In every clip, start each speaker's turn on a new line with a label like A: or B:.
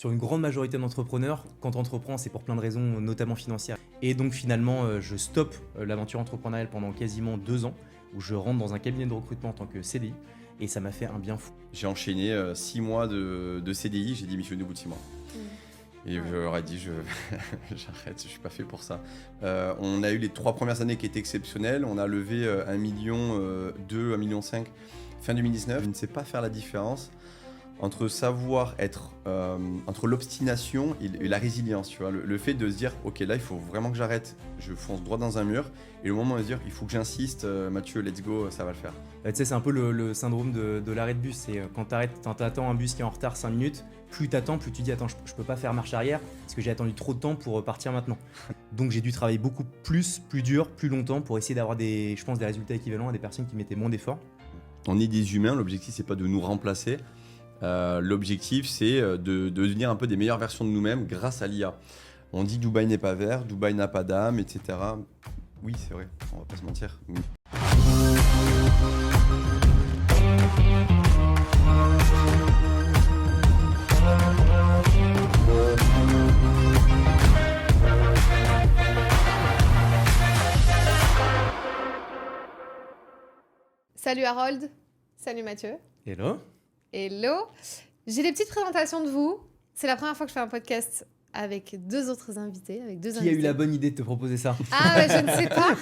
A: sur une grande majorité d'entrepreneurs, quand on entreprend, c'est pour plein de raisons, notamment financières. Et donc finalement, je stoppe l'aventure entrepreneuriale pendant quasiment 2 ans, où je rentre dans un cabinet de recrutement en tant que CDI, et ça m'a fait un bien fou.
B: J'ai enchaîné 6 mois de CDI, j'ai démissionné au bout de 6 mois. Et je leur ai dit, j'arrête, je suis pas fait pour ça. On a eu les 3 premières années qui étaient exceptionnelles. On a levé 1,2 million, 1,5 million fin 2019. Je ne sais pas faire la différence entre savoir être, entre l'obstination et la résilience. Tu vois, le fait de se dire, ok, là, il faut vraiment que j'arrête. Je fonce droit dans un mur. Et le moment de se dire, il faut que j'insiste, Mathieu, let's go, ça va le faire.
A: Tu sais, c'est un peu le syndrome de l'arrêt de bus. C'est quand t'attends un bus qui est en retard 5 minutes, plus t'attends, plus tu dis attends, je peux pas faire marche arrière parce que j'ai attendu trop de temps pour partir maintenant. Donc j'ai dû travailler beaucoup plus dur, plus longtemps pour essayer d'avoir des résultats équivalents à des personnes qui mettaient moins d'efforts.
B: On est des humains, l'objectif c'est pas de nous remplacer. L'objectif c'est de devenir un peu des meilleures versions de nous-mêmes grâce à l'IA. On dit Dubaï n'est pas vert, Dubaï n'a pas d'âme, etc. Oui, c'est vrai, on va pas se mentir.
C: Salut Harold, salut Mathieu.
A: Hello.
C: Hello. J'ai des petites présentations de vous. C'est la première fois que je fais un podcast avec 2 autres invités.
A: Qui a eu la bonne idée de te proposer ça?
C: Ah ouais, je ne sais pas.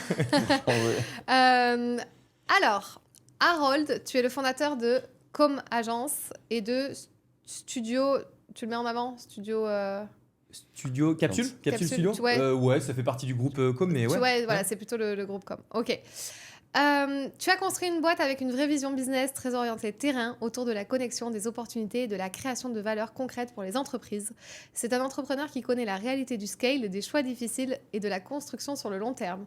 C: Alors, Harold, tu es le fondateur de Com Agence et de Studio... Tu le mets en avant? Studio
A: Capsule Studio.
C: Ouais.
A: Ça fait partie du groupe Com, mais ouais.
C: Ouais, voilà, c'est plutôt le groupe Com. Ok. Tu as construit une boîte avec une vraie vision business très orientée terrain autour de la connexion, des opportunités et de la création de valeur concrète pour les entreprises. C'est un entrepreneur qui connaît la réalité du scale, des choix difficiles et de la construction sur le long terme.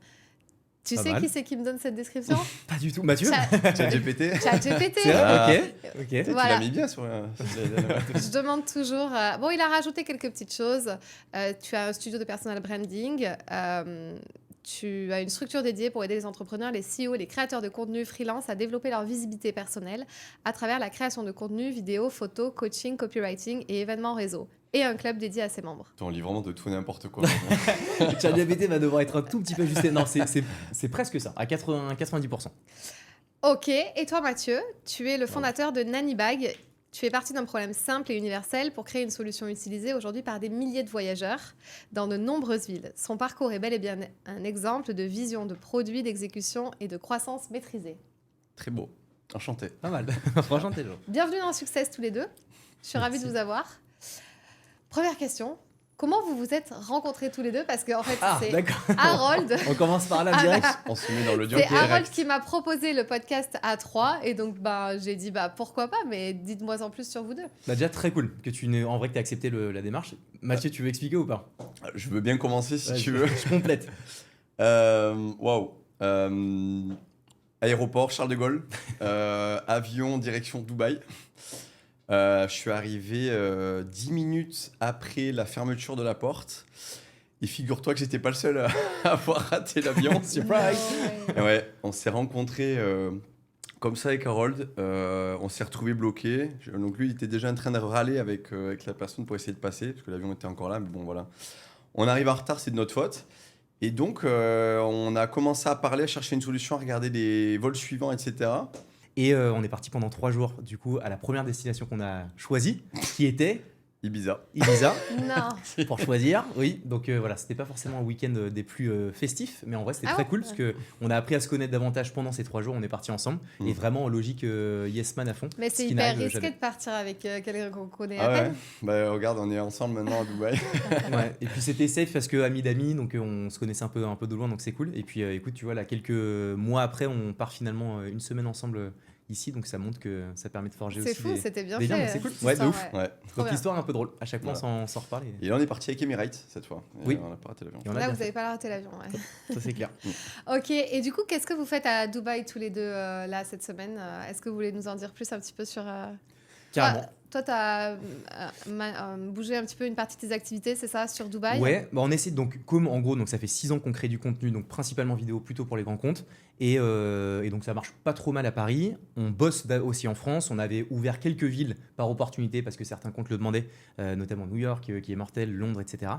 C: Tu sais qui c'est qui me donne cette description?
A: Pas du tout. Mathieu?
B: ChatGPT.
C: ChatGPT.
A: C'est vrai? Ok.
B: Tu
C: Voilà.
B: l'as mis bien sur
C: Je demande toujours... Bon, il a rajouté quelques petites choses. Tu as un studio de personal branding. Tu as une structure dédiée pour aider les entrepreneurs, les CEO, les créateurs de contenu freelance à développer leur visibilité personnelle à travers la création de contenu, vidéos, photos, coaching, copywriting et événements réseau. Et un club dédié à ses membres.
B: On lit vraiment de tout n'importe quoi.
A: ChatGPT va devoir être un tout petit peu ajusté. Non, c'est presque ça, à 90%.
C: Ok, et toi Mathieu, tu es le fondateur de Nanibag. Tu fais partie d'un problème simple et universel pour créer une solution utilisée aujourd'hui par des milliers de voyageurs dans de nombreuses villes. Son parcours est bel et bien un exemple de vision de produit, d'exécution et de croissance maîtrisée.
B: Très beau. Enchanté.
A: Pas mal. Enchanté, Jean.
C: Bienvenue dans Success tous les deux. Je suis ravie de vous avoir. Première question. Comment vous vous êtes rencontrés tous les deux? Parce qu'en fait, c'est Harold.
A: On commence par là direct.
B: On se met dans l'audio.
C: C'est Harold qui m'a proposé le podcast à 3 et donc j'ai dit pourquoi pas, mais dites-moi en plus sur vous deux.
A: Déjà très cool que tu aies accepté la démarche. Mathieu, tu veux expliquer ou pas?
B: Je veux bien commencer si tu veux.
A: Je complète.
B: Waouh. Aéroport Charles de Gaulle, avion direction Dubaï. Je suis arrivé 10 minutes après la fermeture de la porte. Et figure-toi que j'étais pas le seul à avoir raté l'avion. Surprise! Ouais, on s'est rencontrés comme ça avec Harold. On s'est retrouvés bloqués. Donc lui, il était déjà en train de râler avec la personne pour essayer de passer, parce que l'avion était encore là. Mais bon, voilà. On arrive en retard, c'est de notre faute. Et donc, on a commencé à parler, à chercher une solution, à regarder les vols suivants, etc.
A: Et on est parti pendant 3 jours, du coup, à la première destination qu'on a choisie, qui était
B: Ibiza.
C: Non.
A: Pour choisir, oui. Donc voilà, c'était pas forcément un week-end des plus festifs, mais en vrai, c'était très cool parce qu'on a appris à se connaître davantage pendant ces 3 jours. On est partis ensemble et vraiment logique yes man à fond.
C: Mais c'est hyper risqué de partir avec quelqu'un qu'on connaît à peine.
B: Bah, regarde, on est ensemble maintenant à Dubaï.
A: Ouais. Et puis c'était safe parce que amis d'amis, donc on se connaissait un peu de loin, donc c'est cool. Et puis écoute, tu vois, là, quelques mois après, on part finalement une semaine ensemble ici, donc ça montre que ça permet de forger aussi.
C: C'est fou, c'était bien
A: fait.
C: Liens,
A: c'est cool. Ouais, de ouf.
B: Ouais.
A: Donc l'histoire est un peu drôle. À chaque fois, on s'en reparle.
B: Et là, on est parti avec Emirates cette fois.
A: Oui.
B: On n'a pas raté l'avion.
C: Là, vous n'avez pas raté l'avion. Ouais.
A: Ça, c'est clair.
C: Ok. Et du coup, qu'est-ce que vous faites à Dubaï tous les deux là cette semaine? Est-ce que vous voulez nous en dire plus un petit peu sur
A: Carrément.
C: Toi, tu as bougé un petit peu une partie de tes activités, c'est ça, sur Dubaï?
A: Ouais, on essaie donc, comme en gros, donc ça fait 6 ans qu'on crée du contenu, donc principalement vidéo, plutôt pour les grands comptes. Et donc ça marche pas trop mal à Paris. On bosse aussi en France. On avait ouvert quelques villes par opportunité parce que certains comptes le demandaient, notamment New York qui est mortel, Londres, etc.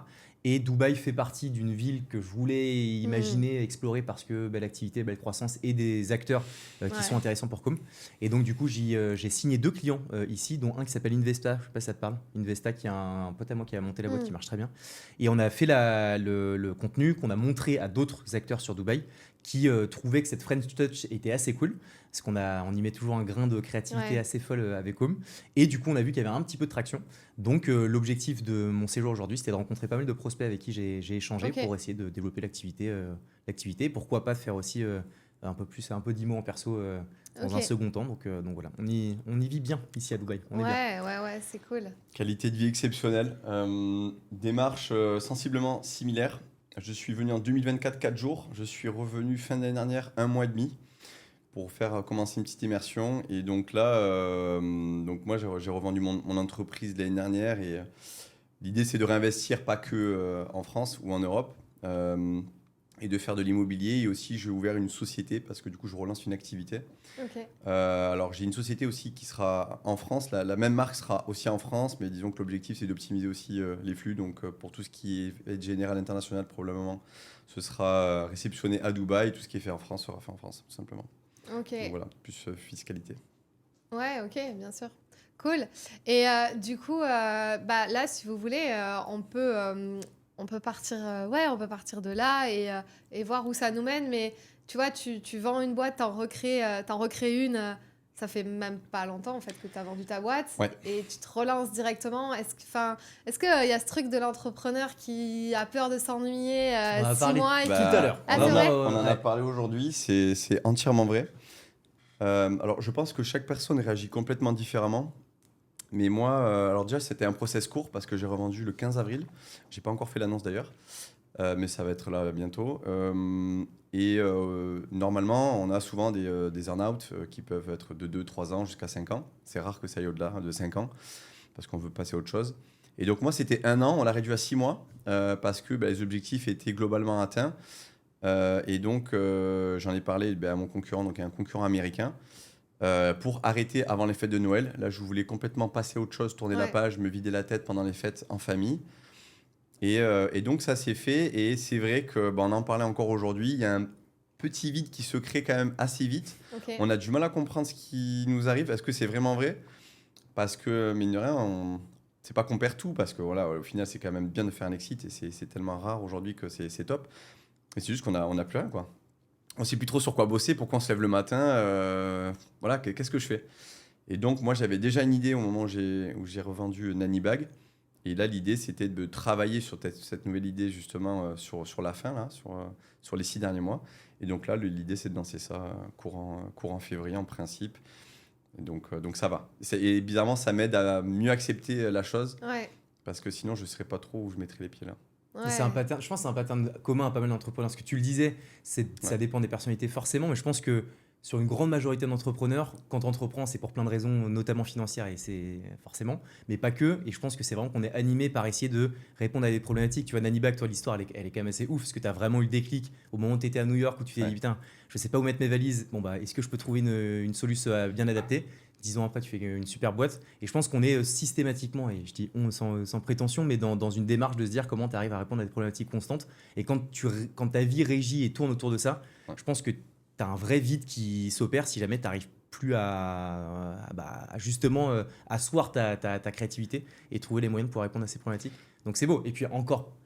A: Et Dubaï fait partie d'une ville que je voulais imaginer, explorer parce que belle activité, belle croissance et des acteurs qui sont intéressants pour Com. Et donc du coup j'ai signé 2 clients ici, dont un qui s'appelle Investa. Je sais pas si ça te parle. Investa qui est un pote à moi qui a monté la boîte qui marche très bien. Et on a fait le contenu qu'on a montré à d'autres acteurs sur Dubaï qui trouvaient que cette French Touch était assez cool, parce on y met toujours un grain de créativité assez folle avec Home. Et du coup, on a vu qu'il y avait un petit peu de traction. Donc, l'objectif de mon séjour aujourd'hui, c'était de rencontrer pas mal de prospects avec qui j'ai échangé pour essayer de développer l'activité. Pourquoi pas de faire aussi un peu d'IMO en perso dans un second temps. Donc voilà, on y vit bien ici à Dubaï. On est bien.
C: Ouais, c'est cool.
B: Qualité de vie exceptionnelle. Démarche sensiblement similaire. Je suis venu en 2024, 4 jours. Je suis revenu fin d'année dernière, 1 mois et demi, pour faire commencer une petite immersion. Et donc là, moi, j'ai revendu mon entreprise l'année dernière. Et l'idée, c'est de réinvestir pas que en France ou en Europe. Et de faire de l'immobilier. Et aussi, j'ai ouvert une société parce que du coup, je relance une activité. Alors, j'ai une société aussi qui sera en France. La même marque sera aussi en France, mais disons que l'objectif, c'est d'optimiser aussi les flux. Donc, pour tout ce qui est généré à l'international, probablement, ce sera réceptionné à Dubaï. Tout ce qui est fait en France sera fait en France, tout simplement. Donc voilà, plus fiscalité.
C: Ouais, ok, bien sûr. Cool. Et du coup, là, si vous voulez, on peut partir, on peut partir de là et voir où ça nous mène. Mais tu vois, tu vends une boîte, t'en recrées une. Ça fait même pas longtemps en fait que tu as vendu ta boîte et tu te relances directement. Est-ce qu'il y a ce truc de l'entrepreneur qui a peur de s'ennuyer 6 mois
A: tout à l'heure.
B: On en a parlé aujourd'hui, c'est entièrement vrai. Alors, je pense que chaque personne réagit complètement différemment. Mais moi, alors déjà, c'était un process court parce que j'ai revendu le 15 avril. J'ai pas encore fait l'annonce d'ailleurs, mais ça va être là bientôt. Normalement, on a souvent des earn-out qui peuvent être de 2-3 ans jusqu'à 5 ans. C'est rare que ça aille au-delà de 5 ans parce qu'on veut passer à autre chose. Et donc, moi, c'était 1 an. On l'a réduit à 6 mois parce que les objectifs étaient globalement atteints. Et donc, j'en ai parlé à mon concurrent, donc un concurrent américain. Pour arrêter avant les fêtes de Noël. Là, je voulais complètement passer à autre chose, tourner la page, me vider la tête pendant les fêtes en famille. Et donc, ça s'est fait. Et c'est vrai qu'on en parlait encore aujourd'hui. Il y a un petit vide qui se crée quand même assez vite. On a du mal à comprendre ce qui nous arrive. Est-ce que c'est vraiment vrai ? Parce que, mine de rien, c'est pas qu'on perd tout. Parce que, voilà, au final, c'est quand même bien de faire un exit. Et c'est tellement rare aujourd'hui que c'est top. Mais c'est juste qu'on a plus rien, quoi. On ne sait plus trop sur quoi bosser, pourquoi on se lève le matin, voilà, qu'est-ce que je fais ? Et donc, moi, j'avais déjà une idée au moment où j'ai revendu Nanny Bag. Et là, l'idée, c'était de travailler sur cette nouvelle idée, justement, sur la fin, là, sur les 6 derniers mois. Et donc là, l'idée, c'est de lancer ça courant février, en principe. Et donc ça va. Et bizarrement, ça m'aide à mieux accepter la chose. Parce que sinon, je ne saurais pas trop où je mettrais les pieds là.
A: C'est un pattern, je pense que c'est un pattern commun à pas mal d'entrepreneurs. Ce que tu le disais, ça dépend des personnalités forcément, mais je pense que sur une grande majorité d'entrepreneurs, quand tu entreprends, c'est pour plein de raisons, notamment financières, et c'est forcément, mais pas que. Et je pense que c'est vraiment qu'on est animé par essayer de répondre à des problématiques. Tu vois, Nanny Bag, toi, l'histoire, elle est quand même assez ouf, parce que tu as vraiment eu le déclic au moment où tu étais à New York, où tu t'es dit, putain, je sais pas où mettre mes valises. Bon, est-ce que je peux trouver une solution bien adaptée ? 10 ans après, tu fais une super boîte. Et je pense qu'on est systématiquement, et je dis on sans prétention, mais dans une démarche de se dire comment tu arrives à répondre à des problématiques constantes. Et quand ta vie régit et tourne autour de ça, je pense que tu as un vrai vide qui s'opère si jamais tu n'arrives plus à justement asseoir ta créativité et trouver les moyens pour répondre à ces problématiques. Donc c'est beau. Et puis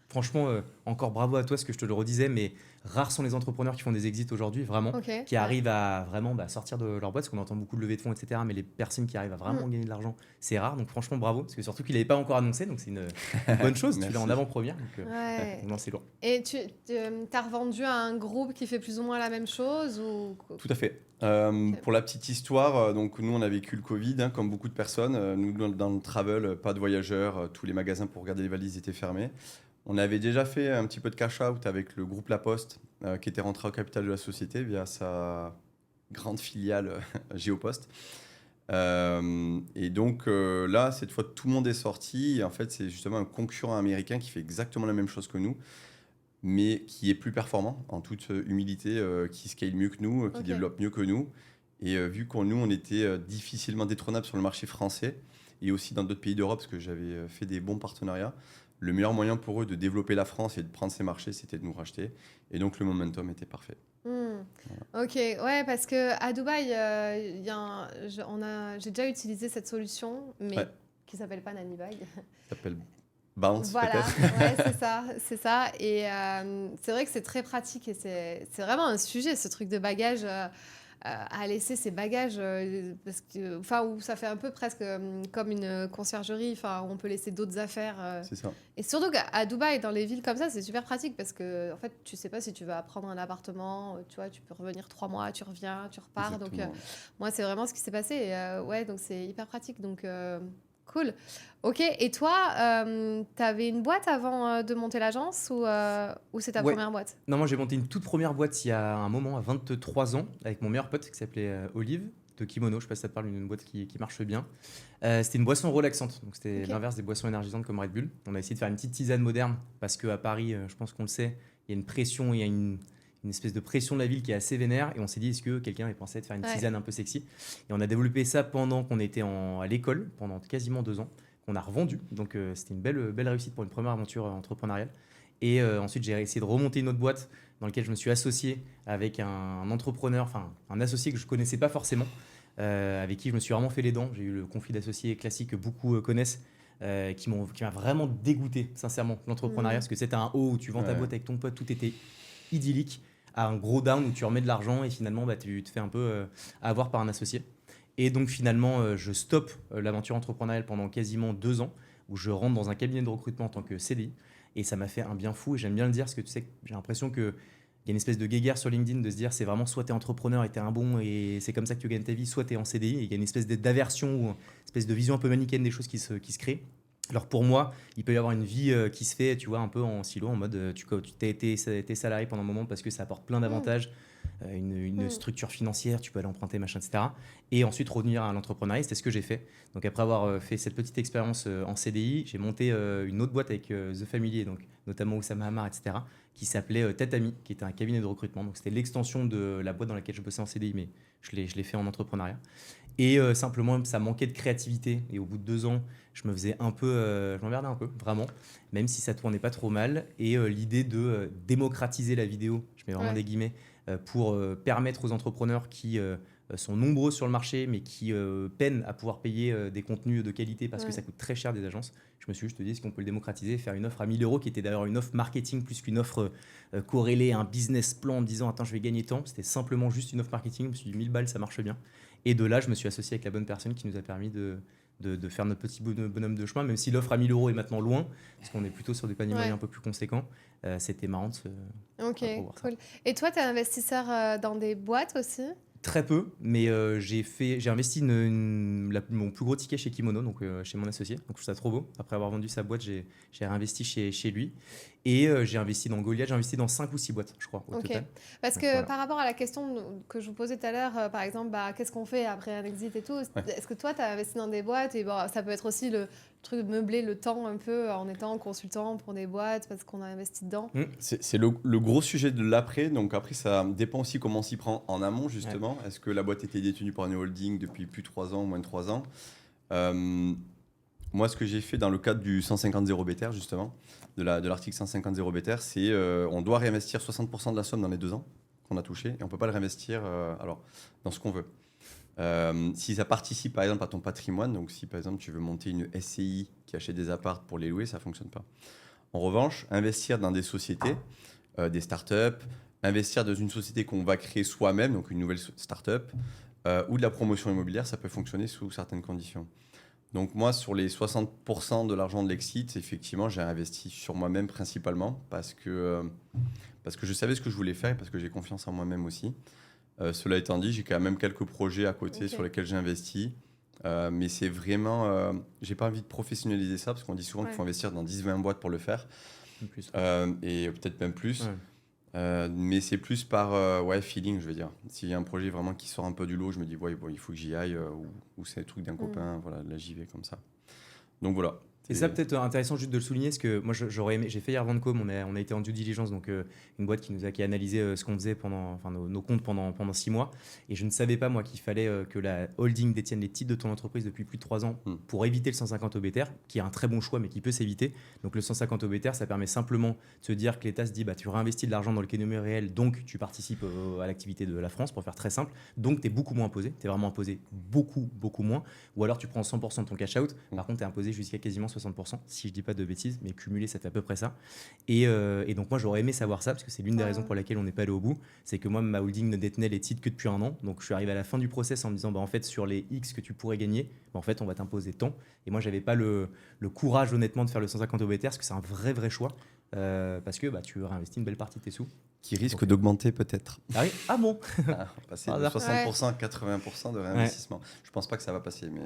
A: franchement, encore bravo à toi, ce que je te le redisais, mais rares sont les entrepreneurs qui font des exits aujourd'hui, vraiment, qui arrivent à vraiment sortir de leur boîte, parce qu'on entend beaucoup de levées de fonds, etc. Mais les personnes qui arrivent à vraiment gagner de l'argent, c'est rare. Donc franchement, bravo, parce que surtout qu'il n'avait pas encore annoncé, donc c'est une bonne chose. Tu l'as en avant-première, donc non, c'est lourd.
C: Et tu as revendu à un groupe qui fait plus ou moins la même chose ou...
B: Tout à fait. Pour la petite histoire, donc nous on a vécu le Covid, comme beaucoup de personnes. Nous dans le travel, pas de voyageurs, tous les magasins pour regarder les valises étaient fermés. On avait déjà fait un petit peu de cash out avec le groupe La Poste, qui était rentré au capital de la société via sa grande filiale Géopost. Et donc là, cette fois, tout le monde est sorti. Et en fait, c'est justement un concurrent américain qui fait exactement la même chose que nous, mais qui est plus performant, en toute humilité, qui scale mieux que nous, qui développe mieux que nous. Et vu qu'on nous, on était difficilement détrônables sur le marché français et aussi dans d'autres pays d'Europe, parce que j'avais fait des bons partenariats, le meilleur moyen pour eux de développer la France et de prendre ces marchés, c'était de nous racheter. Et donc, le momentum était parfait.
C: Ok, ouais, parce que à Dubaï, j'ai déjà utilisé cette solution, mais qui s'appelle pas Nanibuy.
B: Ça s'appelle Bounce,
C: voilà,
B: peut-être.
C: ouais, c'est ça. Et c'est vrai que c'est très pratique et c'est vraiment un sujet, ce truc de bagage. À laisser ses bagages, parce que, où ça fait un peu presque comme une conciergerie, où on peut laisser d'autres affaires.
B: C'est ça.
C: Et surtout qu'à Dubaï, dans les villes comme ça, c'est super pratique parce que en fait, tu sais pas si tu vas prendre un appartement, tu vois, tu peux revenir 3 mois, tu reviens, tu repars.
B: Exactement.
C: Donc, moi, c'est vraiment ce qui s'est passé. Et, donc c'est hyper pratique. Donc, cool. Ok, et toi, t'avais une boîte avant de monter l'agence ou c'est ta première boîte?
A: Non, moi j'ai monté une toute première boîte il y a un moment, à 23 ans, avec mon meilleur pote qui s'appelait Olive, de Kimono. Je sais pas si ça te parle, une boîte qui marche bien. C'était une boisson relaxante, donc c'était l'inverse des boissons énergisantes comme Red Bull. On a essayé de faire une petite tisane moderne parce qu'à Paris, je pense qu'on le sait, il y a une pression, il y a une espèce de pression de la ville qui est assez vénère, et on s'est dit, est-ce que quelqu'un avait pensé de faire une tisane un peu sexy? Et on a développé ça pendant qu'on était à l'école, pendant quasiment 2 ans, qu'on a revendu. Donc c'était une belle réussite pour une première aventure entrepreneuriale. Et ensuite, j'ai essayé de remonter une autre boîte dans laquelle je me suis associé avec un entrepreneur, un associé que je connaissais pas forcément, avec qui je me suis vraiment fait les dents. J'ai eu le conflit d'associés classique que beaucoup connaissent, qui m'a vraiment dégoûté, sincèrement, l'entrepreneuriat, parce que c'était un haut où tu vends ta boîte avec ton pote, tout était idyllique, à un gros down où tu remets de l'argent et finalement tu te fais un peu avoir par un associé. Et donc finalement, je stoppe l'aventure entrepreneuriale pendant quasiment 2 ans, où je rentre dans un cabinet de recrutement en tant que CDI. Et ça m'a fait un bien fou, et j'aime bien le dire, parce que tu sais, j'ai l'impression qu'il y a une espèce de guéguerre sur LinkedIn de se dire c'est vraiment soit tu es entrepreneur et tu es un bon et c'est comme ça que tu gagnes ta vie, soit tu es en CDI, et il y a une espèce d'aversion ou une espèce de vision un peu manichéenne des choses qui se créent. Alors pour moi, il peut y avoir une vie qui se fait, tu vois, un peu en silo, en mode tu t'es été salarié pendant un moment parce que ça apporte plein d'avantages, une structure financière, tu peux aller emprunter, machin, etc. Et ensuite revenir à l'entrepreneuriat, c'était ce que j'ai fait. Donc après avoir fait cette petite expérience en CDI, j'ai monté une autre boîte avec The Family, donc notamment Oussama Hamar, etc., qui s'appelait Tatami, qui était un cabinet de recrutement. Donc c'était l'extension de la boîte dans laquelle je bossais en CDI, mais je l'ai fait en entrepreneuriat. Et simplement, ça manquait de créativité. Et au bout de 2 ans, je me faisais un peu, je m'emmerdais un peu, vraiment, même si ça tournait pas trop mal. Et l'idée de démocratiser la vidéo, je mets vraiment des guillemets, pour permettre aux entrepreneurs qui sont nombreux sur le marché, mais qui peinent à pouvoir payer des contenus de qualité parce que ça coûte très cher des agences. Je me suis dit, je te dis, est-ce qu'on peut le démocratiser, faire une offre à 1 000 €, qui était d'ailleurs une offre marketing plus qu'une offre corrélée à un business plan en disant, attends, je vais gagner tant. C'était simplement juste une offre marketing. Je me suis dit, 1000 balles, ça marche bien. Et de là, je me suis associé avec la bonne personne qui nous a permis de faire notre petit bonhomme de chemin, même si l'offre à 1 000 € est maintenant loin, parce qu'on est plutôt sur des paniers moyens un peu plus conséquents. C'était marrant de voir
C: cool.
A: ça.
C: Et toi, tu es investisseur dans des boîtes aussi?
A: Très peu, mais j'ai investi mon plus gros ticket chez Kimono, donc chez mon associé. Donc je trouve ça trop beau. Après avoir vendu sa boîte, j'ai réinvesti chez lui. Et j'ai investi dans Goliath, j'ai investi dans 5 ou 6 boîtes, je crois, au total.
C: Parce que par rapport à la question que je vous posais tout à l'heure, par exemple, qu'est-ce qu'on fait après un exit et tout, est-ce que toi, tu as investi dans des boîtes? Et ça peut être aussi le truc de meubler le temps un peu en étant consultant pour des boîtes parce qu'on a investi dedans.
B: C'est le gros sujet de l'après. Donc après, ça dépend aussi comment on s'y prend en amont, justement. Est-ce que la boîte était détenue par une holding depuis plus de 3 ans, moins de 3 ans? Moi, ce que j'ai fait dans le cadre du 150-0 BTR, justement, de l'article 150-0 BTR, c'est on doit réinvestir 60% de la somme dans les 2 ans qu'on a touché, et on ne peut pas le réinvestir dans ce qu'on veut. Si ça participe, par exemple, à ton patrimoine, donc si, par exemple, tu veux monter une SCI qui achète des apparts pour les louer, ça ne fonctionne pas. En revanche, investir dans des sociétés, des startups, investir dans une société qu'on va créer soi-même, donc une nouvelle startup, ou de la promotion immobilière, ça peut fonctionner sous certaines conditions. Donc moi, sur les 60% de l'argent de l'exit, effectivement, j'ai investi sur moi-même principalement parce que je savais ce que je voulais faire et parce que j'ai confiance en moi-même aussi. Cela étant dit, j'ai quand même quelques projets à côté sur lesquels j'ai investi. Mais c'est vraiment... j'ai pas envie de professionnaliser ça parce qu'on dit souvent qu'il faut investir dans 10-20 boîtes pour le faire.
A: Plus.
B: Et peut-être même plus. Mais c'est plus par feeling, je veux dire. S'il y a un projet vraiment qui sort un peu du lot, je me dis, il faut que j'y aille, ou c'est le truc d'un copain, voilà, là j'y vais comme ça. Donc voilà,
A: Et ça, peut-être intéressant juste de le souligner, parce que moi, j'aurais aimé, j'ai fait hier Vancom, on a été en due diligence, donc une boîte qui a analysé ce qu'on faisait pendant, nos comptes pendant 6 mois. Et je ne savais pas, moi, qu'il fallait que la holding détienne les titres de ton entreprise depuis plus de 3 ans pour éviter le 150 obétaires, qui est un très bon choix, mais qui peut s'éviter. Donc le 150 obétaires, ça permet simplement de se dire que l'État se dit, bah, tu réinvestis de l'argent dans l'économie réelle, donc tu participes à l'activité de la France, pour faire très simple. Donc tu es beaucoup moins imposé, tu es vraiment imposé beaucoup, beaucoup moins. Ou alors tu prends 100% de ton cash out, par contre tu es imposé jusqu'à quasiment 60%, si je dis pas de bêtises, mais cumulé, ça fait à peu près ça. Et donc moi, j'aurais aimé savoir ça, parce que c'est l'une des raisons pour laquelle on n'est pas allé au bout. C'est que moi, ma holding ne détenait les titres que depuis 1 an. Donc je suis arrivé à la fin du process en me disant, bah, en fait, sur les X que tu pourrais gagner, bah, en fait, on va t'imposer tant. Et moi, j'avais pas le courage, honnêtement, de faire le 150 OBTR, parce que c'est un vrai choix. Parce que bah, tu réinvestis une belle partie de tes sous.
B: Qui risque d'augmenter peut-être.
A: Ah oui. Ah bon.
B: Passer de 60% à 80% de réinvestissement. Je pense pas que ça va passer, mais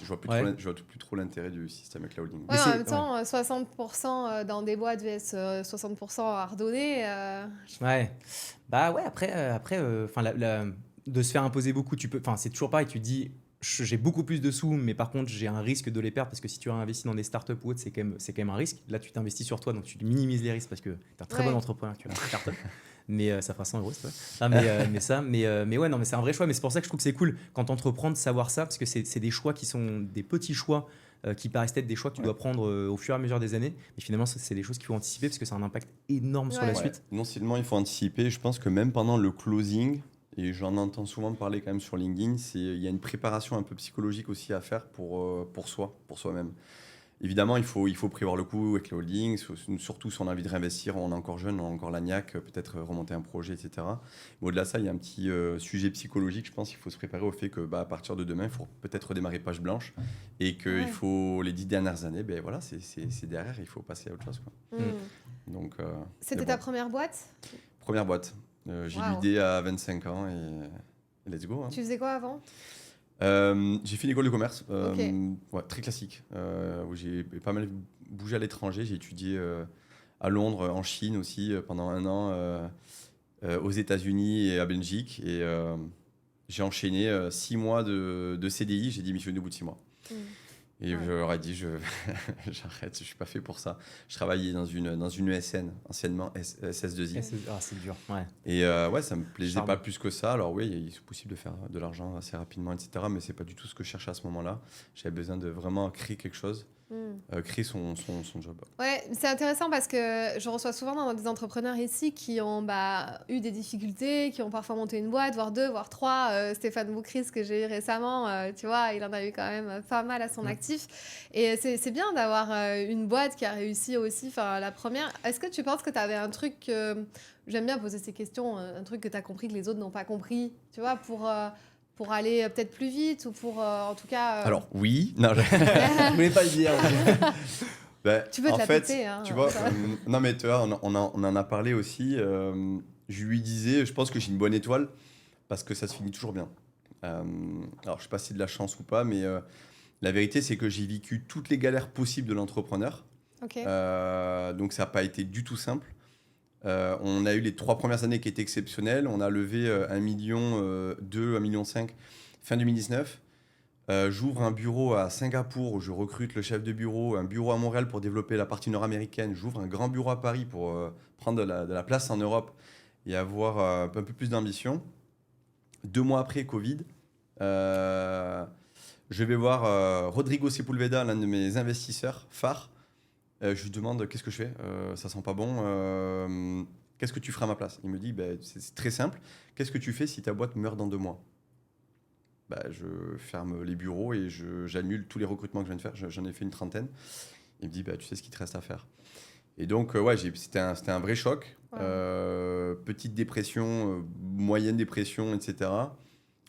B: je vois plus trop l'intérêt du système avec la holding.
C: Ouais, en même temps, 60% dans des boîtes vs 60% à redonner.
A: Ouais. Bah ouais, après de se faire imposer beaucoup, c'est toujours pareil, tu te dis, j'ai beaucoup plus de sous, mais par contre, j'ai un risque de les perdre, parce que si tu as investi dans des startups ou autres, c'est quand même un risque. Là, tu t'investis sur toi, donc tu minimises les risques, parce que tu es un très bon entrepreneur, tu as une startup. Mais ça fera 100 euros, c'est vrai. Mais ouais, non, mais c'est un vrai choix. Mais c'est pour ça que je trouve que c'est cool quand tu entreprends de savoir ça, parce que c'est des choix qui sont des petits choix qui paraissent être des choix que tu dois prendre au fur et à mesure des années. Mais finalement, c'est des choses qu'il faut anticiper, parce que ça a un impact énorme sur la suite.
B: Non seulement il faut anticiper, je pense que même pendant le closing, et j'en entends souvent parler quand même sur LinkedIn, il y a une préparation un peu psychologique aussi à faire pour soi-même. Évidemment, il faut prévoir le coup avec les holdings, surtout si on a envie de réinvestir, on est encore jeune, on a encore la niaque, peut-être remonter un projet, etc. Mais au-delà de ça, il y a un petit sujet psychologique, je pense qu'il faut se préparer au fait que à partir de demain, il faut peut-être redémarrer page blanche, et que il faut, les 10 dernières années, voilà, c'est derrière, il faut passer à autre chose, quoi. Donc,
C: c'était ta première boîte ?
B: Première boîte. J'ai eu l'idée à 25 ans et let's go.
C: Tu faisais quoi avant ?
B: J'ai fait une école de commerce,
C: Okay.
B: très classique, où j'ai pas mal bougé à l'étranger. J'ai étudié à Londres, en Chine aussi, pendant 1 an, aux États-Unis et à Belgique. Et j'ai enchaîné 6 mois de CDI. J'ai démissionné au bout de 6 mois. Et je leur ai dit, j'arrête, je suis pas fait pour ça. Je travaillais dans une ESN, anciennement SS2I.
A: C'est dur, ouais.
B: Et ça me plaisait pas plus que ça. Alors oui, il est possible de faire de l'argent assez rapidement, etc. Mais c'est pas du tout ce que je cherchais à ce moment-là. J'avais besoin de vraiment créer quelque chose, créer son job.
C: Ouais, c'est intéressant parce que je reçois souvent dans des entrepreneurs ici qui ont eu des difficultés, qui ont parfois monté une boîte, voire 2, voire 3. Stéphane Boucris, que j'ai eu récemment, tu vois, il en a eu quand même pas mal à son actif. Et c'est bien d'avoir une boîte qui a réussi aussi. Enfin, la première. Est-ce que tu penses que tu avais un truc... J'aime bien poser ces questions, un truc que tu as compris que les autres n'ont pas compris, tu vois, pour aller peut-être plus vite ou pour, en tout cas...
B: Alors, oui. Non,
A: je voulais pas le dire.
C: Tu peux te la péter. Hein,
B: tu vois, non, mais tu vois, on en a parlé aussi. Je lui disais, je pense que j'ai une bonne étoile parce que ça se finit toujours bien. Alors, je sais pas si c'est de la chance ou pas, mais la vérité, c'est que j'ai vécu toutes les galères possibles de l'entrepreneur.
C: Okay.
B: Donc, ça n'a pas été du tout simple. On a eu les 3 premières années qui étaient exceptionnelles. On a levé 1,2 million, 1,5 million fin 2019. J'ouvre un bureau à Singapour où je recrute le chef de bureau, un bureau à Montréal pour développer la partie nord-américaine. J'ouvre un grand bureau à Paris pour prendre de la place en Europe et avoir un peu plus d'ambition. 2 mois après, Covid. Je vais voir Rodrigo Sepulveda, l'un de mes investisseurs phares. Je lui demande qu'est-ce que je fais, ça sent pas bon, qu'est-ce que tu feras à ma place? Il me dit c'est très simple, qu'est-ce que tu fais si ta boîte meurt dans 2 mois? Je ferme les bureaux et j'annule tous les recrutements que je viens de faire, j'en ai fait une 30aine. Il me dit tu sais ce qu'il te reste à faire. Et donc c'était un vrai choc, petite dépression, moyenne dépression, etc.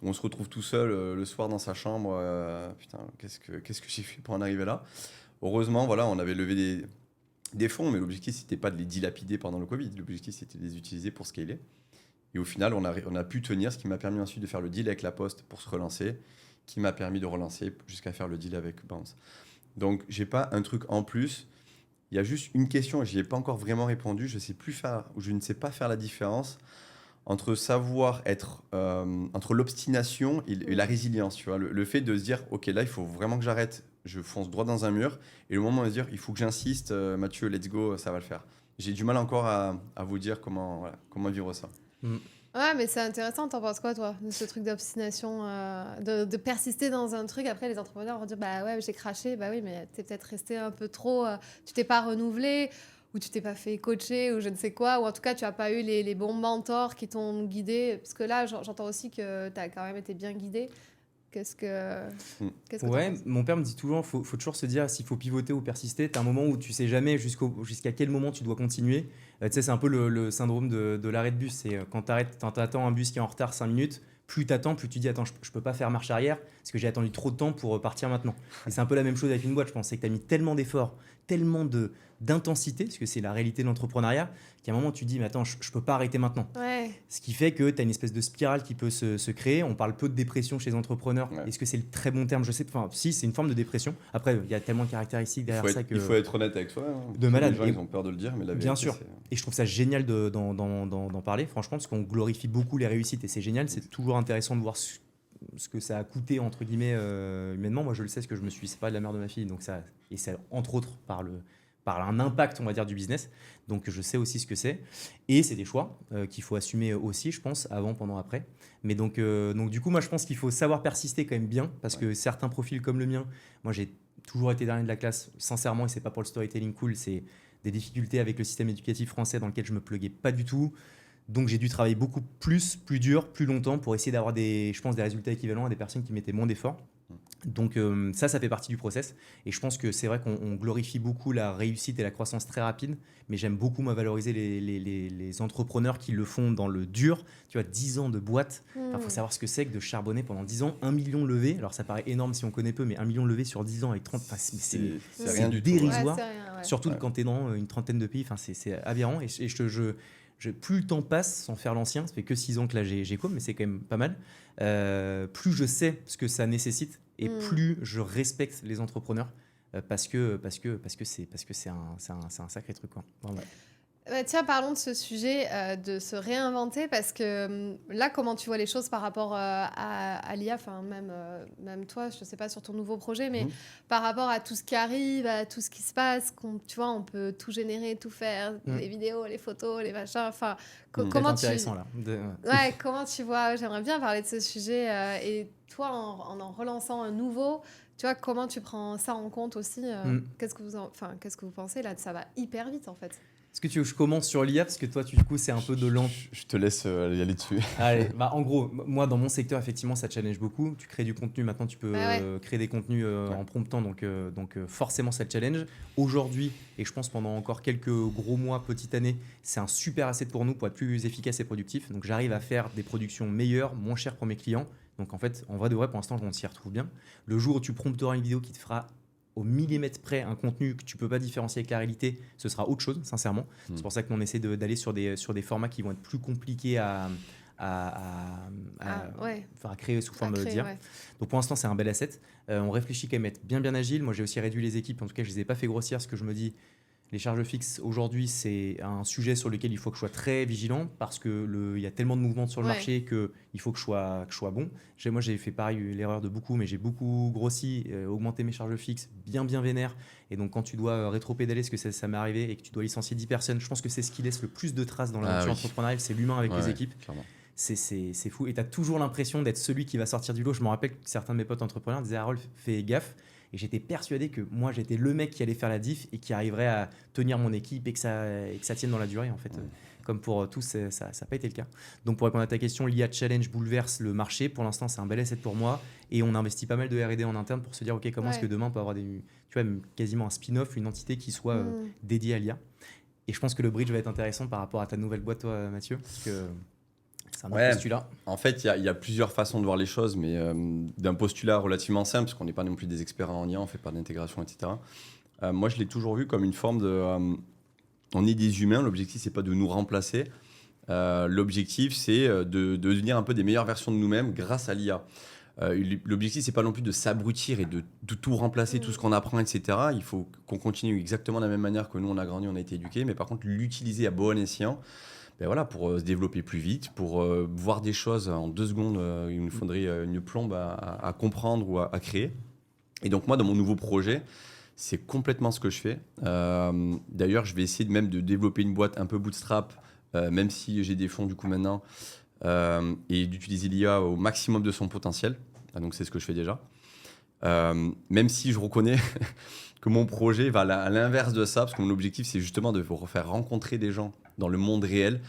B: On se retrouve tout seul le soir dans sa chambre, putain qu'est-ce que j'ai fait pour en arriver là? Heureusement, voilà, on avait levé des fonds, mais l'objectif, c'était pas de les dilapider pendant le Covid. L'objectif, c'était de les utiliser pour scaler. Et au final, on a pu tenir, ce qui m'a permis ensuite de faire le deal avec La Poste pour se relancer, qui m'a permis de relancer jusqu'à faire le deal avec Bounce. Donc, j'ai pas un truc en plus. Il y a juste une question, et je n'y ai pas encore vraiment répondu. Je ne sais pas faire la différence entre savoir être, entre l'obstination et la résilience. Tu vois, le fait de se dire, OK, là, il faut vraiment que j'arrête. je fonce droit dans un mur. Et le moment de dire, il faut que j'insiste, Mathieu, let's go, ça va le faire. J'ai du mal encore à vous dire comment vivre ça.
C: Ouais, mais c'est intéressant. T'en penses quoi, toi, de ce truc d'obstination, de persister dans un truc? Après, les entrepreneurs vont dire, bah ouais, j'ai craché. Bah oui, mais t'es peut-être resté un peu trop... tu t'es pas renouvelé, ou tu t'es pas fait coacher, ou je ne sais quoi, ou en tout cas, tu as pas eu les bons mentors qui t'ont guidé. Parce que là, j'entends aussi que t'as quand même été bien guidé. Qu'est-ce que t'en
A: Ouais,
C: penses?
A: mon père me dit toujours, faut toujours se dire s'il faut pivoter ou persister. T'as un moment où tu sais jamais jusqu'à quel moment tu dois continuer. Tu sais, c'est un peu le syndrome de l'arrêt de bus. C'est quand t'attends un bus qui est en retard 5 minutes, plus t'attends, plus tu dis attends, je peux pas faire marche arrière parce que j'ai attendu trop de temps pour partir maintenant. Et c'est un peu la même chose avec une boîte, je pense. C'est que t'as mis tellement d'efforts, tellement d'intensité, parce que c'est la réalité de l'entrepreneuriat, qu'à un moment tu dis mais attends, je peux pas arrêter maintenant.
C: Ouais.
A: Ce qui fait que tu as une espèce de spirale qui peut se créer. On parle peu de dépression chez les entrepreneurs.
B: Ouais.
A: Est-ce que c'est le très bon terme? Je sais. Enfin, si, c'est une forme de dépression. Après, il y a tellement de caractéristiques derrière ça que.
B: Il faut être honnête avec soi. Hein.
A: De malade.
B: Les gens, ils ont peur de le dire, mais la vérité,
A: Bien sûr.
B: c'est...
A: Et je trouve ça génial d'en parler, franchement, parce qu'on glorifie beaucoup les réussites et c'est génial. C'est toujours intéressant de voir ce que ça a coûté, entre guillemets, humainement. Moi, je le sais, ce que je me suis séparé de la mère de ma fille. Donc ça, et c'est entre autres par un impact, on va dire, du business. Donc, je sais aussi ce que c'est. Et c'est des choix qu'il faut assumer aussi, je pense, avant, pendant, après. Mais donc du coup, moi, je pense qu'il faut savoir persister quand même bien, parce que certains profils comme le mien, moi, j'ai toujours été dernier de la classe, sincèrement, et c'est pas pour le storytelling cool, c'est des difficultés avec le système éducatif français dans lequel je me pluguais pas du tout. Donc, j'ai dû travailler beaucoup plus dur, plus longtemps pour essayer d'avoir des résultats équivalents à des personnes qui mettaient moins d'efforts. Donc ça fait partie du process et je pense que c'est vrai qu'on glorifie beaucoup la réussite et la croissance très rapide, mais j'aime beaucoup moi valoriser les entrepreneurs qui le font dans le dur. Tu vois, 10 ans de boîte, il faut savoir ce que c'est que de charbonner pendant 10 ans, 1 million levé. Alors ça paraît énorme si on connaît peu, mais 1 million levé sur 10 ans avec 30, c'est
B: rien du tout.
A: dérisoire,
C: Ouais, c'est rien, ouais.
A: surtout quand tu es dans une trentaine de pays, c'est aberrant et plus le temps passe sans faire l'ancien, ça fait que 6 ans que là j'ai mais c'est quand même pas mal, plus je sais ce que ça nécessite et plus je respecte les entrepreneurs parce que c'est un sacré truc, quoi. Vraiment.
C: Tiens, parlons de ce sujet de se réinventer parce que là, comment tu vois les choses par rapport à l'IA, enfin même toi, je ne sais pas sur ton nouveau projet, mais par rapport à tout ce qui arrive, à tout ce qui se passe, tu vois, on peut tout générer, tout faire, les vidéos, les photos, les machins, enfin, comment tu...
A: intéressant là.
C: Ouais, comment tu vois, j'aimerais bien parler de ce sujet et toi, en relançant un nouveau, tu vois, comment tu prends ça en compte aussi qu'est-ce que vous pensez là? Ça va hyper vite en fait.
A: Est-ce que tu veux que je commence sur l'IA parce que toi, du coup, c'est un peu de l'an.
B: Je te laisse y aller dessus.
A: Allez, en gros, moi, dans mon secteur, effectivement, ça challenge beaucoup. Tu crées du contenu, maintenant, tu peux créer des contenus en promptant, donc forcément, ça challenge. Aujourd'hui, et je pense pendant encore quelques gros mois, petite année, c'est un super asset pour nous pour être plus efficace et productif. Donc, j'arrive à faire des productions meilleures, moins chères pour mes clients. Donc, en fait, en vrai de vrai, pour l'instant, on s'y retrouve bien. Le jour où tu prompteras une vidéo qui te fera au millimètre près un contenu que tu peux pas différencier avec la réalité, ce sera autre chose, sincèrement. C'est pour ça qu'on essaie d'aller sur des formats qui vont être plus compliqués à créer sous forme d'IA. Ouais. Donc pour l'instant, c'est un bel asset. On réfléchit quand même à être bien agile. Moi, j'ai aussi réduit les équipes. En tout cas, je les ai pas fait grossir parce que je me dis, les charges fixes, aujourd'hui, c'est un sujet sur lequel il faut que je sois très vigilant parce qu'il y a tellement de mouvements sur le marché qu'il faut que je sois bon. Moi, j'ai fait pareil, l'erreur de beaucoup, mais j'ai beaucoup grossi, augmenté mes charges fixes, bien vénère. Et donc, quand tu dois rétro-pédaler, ce que ça m'est arrivé, et que tu dois licencier 10 personnes, je pense que c'est ce qui laisse le plus de traces dans l'aventure entrepreneuriale, c'est l'humain avec les équipes. Clairement. C'est fou. Et tu as toujours l'impression d'être celui qui va sortir du lot. Je me rappelle que certains de mes potes entrepreneurs disaient « Harold, fais gaffe ». Et j'étais persuadé que moi, j'étais le mec qui allait faire la diff et qui arriverait à tenir mon équipe et que ça tienne dans la durée. En fait, comme pour tous, ça n'a pas été le cas. Donc, pour répondre à ta question, l'IA Challenge bouleverse le marché. Pour l'instant, c'est un bel asset pour moi. Et on investit pas mal de R&D en interne pour se dire, OK, comment est-ce que demain, on peut avoir quasiment un spin-off, une entité qui soit dédiée à l'IA. Et je pense que le bridge va être intéressant par rapport à ta nouvelle boîte, toi, Mathieu. Parce que c'est un postulat.
B: En fait, il y a plusieurs façons de voir les choses, mais d'un postulat relativement simple, parce qu'on n'est pas non plus des experts en IA, on ne fait pas d'intégration, etc. Moi, je l'ai toujours vu comme une forme de... on est des humains, l'objectif, ce n'est pas de nous remplacer. L'objectif, c'est de devenir un peu des meilleures versions de nous-mêmes grâce à l'IA. L'objectif, c'est pas non plus de s'abrutir et de tout remplacer, tout ce qu'on apprend, etc. Il faut qu'on continue exactement de la même manière que nous, on a grandi, on a été éduqués, mais par contre, l'utiliser à bon escient, pour se développer plus vite, pour voir des choses en 2 secondes, il nous faudrait une plombe à comprendre ou à créer. Et donc moi, dans mon nouveau projet, c'est complètement ce que je fais. D'ailleurs, je vais essayer même de développer une boîte un peu bootstrap, même si j'ai des fonds du coup maintenant, et d'utiliser l'IA au maximum de son potentiel. Donc c'est ce que je fais déjà. Même si je reconnais que mon projet va à l'inverse de ça, parce que mon objectif, c'est justement de vous faire rencontrer des gens dans le monde réel.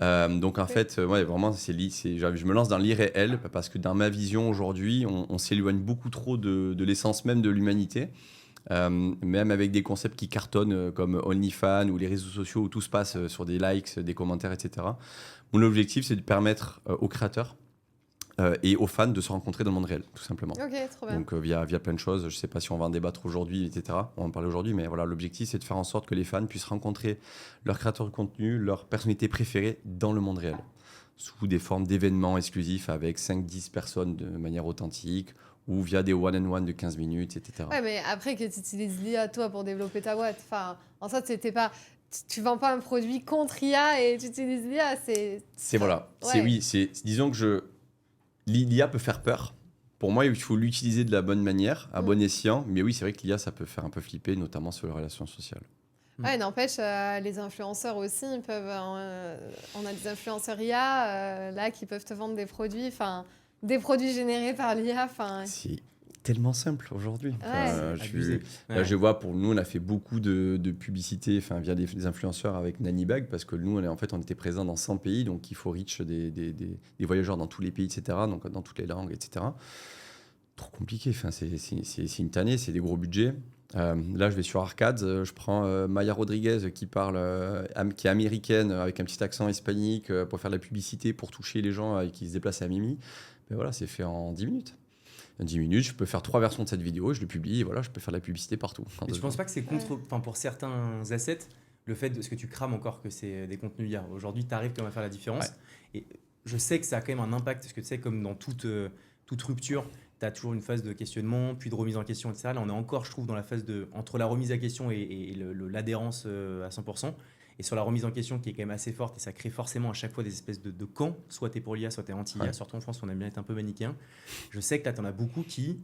C: Wow.
B: Donc en fait, ouais, vraiment, je me lance dans l'irréel, parce que dans ma vision aujourd'hui, on s'éloigne beaucoup trop de l'essence même de l'humanité. Même avec des concepts qui cartonnent comme OnlyFans ou les réseaux sociaux où tout se passe sur des likes, des commentaires, etc. Mon objectif, c'est de permettre aux créateurs et aux fans de se rencontrer dans le monde réel, tout simplement.
C: Ok, trop bien.
B: Donc via plein de choses, je ne sais pas si on va en débattre aujourd'hui, etc. On va en parler aujourd'hui, mais voilà, l'objectif, c'est de faire en sorte que les fans puissent rencontrer leurs créateurs de contenu, leurs personnalités préférées dans le monde réel, sous des formes d'événements exclusifs avec 5-10 personnes de manière authentique, ou via des one-on-one de 15 minutes, etc.
C: Ouais, mais après que tu utilises l'IA, toi, pour développer ta boîte, enfin, en soi, c'était pas... Tu vends pas un produit contre IA et tu utilises l'IA,
B: C'est voilà.
C: Ouais.
B: Disons que l'IA peut faire peur. Pour moi, il faut l'utiliser de la bonne manière, à bon escient. Mais oui, c'est vrai que l'IA, ça peut faire un peu flipper, notamment sur les relations sociales.
C: Ouais, n'empêche, les influenceurs aussi, ils peuvent... on a des influenceurs IA, là, qui peuvent te vendre des produits, enfin, des produits générés par l'IA, enfin...
B: C'est tellement simple aujourd'hui.
C: Ouais.
B: Là, je vois, pour nous, on a fait beaucoup de publicité via des influenceurs avec Nannybag, parce que nous, on était présents dans 100 pays, donc il faut reach des voyageurs dans tous les pays, etc., donc dans toutes les langues, etc. Trop compliqué, c'est une tannée, c'est des gros budgets. Là, je vais sur Arcades, je prends Maya Rodriguez qui est américaine avec un petit accent hispanique pour faire de la publicité, pour toucher les gens qui se déplacent à Mimi. Ben voilà, c'est fait en 10 minutes. En 10 minutes, je peux faire 3 versions de cette vidéo, je le publie et voilà, je peux faire de la publicité partout.
A: Et je pense pas que c'est pour certains assets, le fait de ce que tu crames encore que c'est des contenus IA. Aujourd'hui, tu arrives quand même à faire la différence. Ouais. Et je sais que ça a quand même un impact, parce que tu sais, comme dans toute rupture, tu as toujours une phase de questionnement, puis de remise en question, etc. Là, on est encore, je trouve, dans la phase entre la remise à question et l'adhérence à 100%. Et sur la remise en question qui est quand même assez forte, et ça crée forcément à chaque fois des espèces de camps, soit tu es pour l'IA, soit tu es anti-IA, ouais. Surtout en France, on aime bien être un peu manichéen. Je sais que là, tu en as beaucoup qui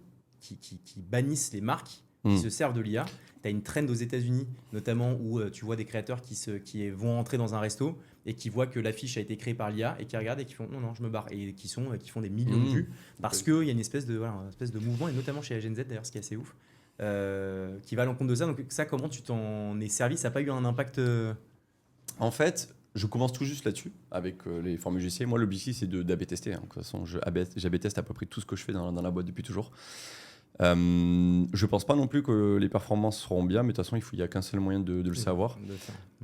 A: bannissent les marques, qui se servent de l'IA. Tu as une trend aux États-Unis, notamment, où tu vois des créateurs qui vont entrer dans un resto et qui voient que l'affiche a été créée par l'IA et qui regardent et qui font non, je me barre. Et qui font des millions de vues parce qu'il y a une espèce de mouvement, et notamment chez la Gen Z d'ailleurs, ce qui est assez ouf, qui va à l'encontre de ça. Donc, ça, comment tu t'en es servi? Ça n'a pas eu un impact
B: En fait, je commence tout juste là-dessus avec les formules GC. Moi, l'objectif, c'est d'AB tester. De toute façon, j'AB teste à peu près tout ce que je fais dans la boîte depuis toujours. Je pense pas non plus que les performances seront bien, mais de toute façon, il n'y a qu'un seul moyen de le savoir.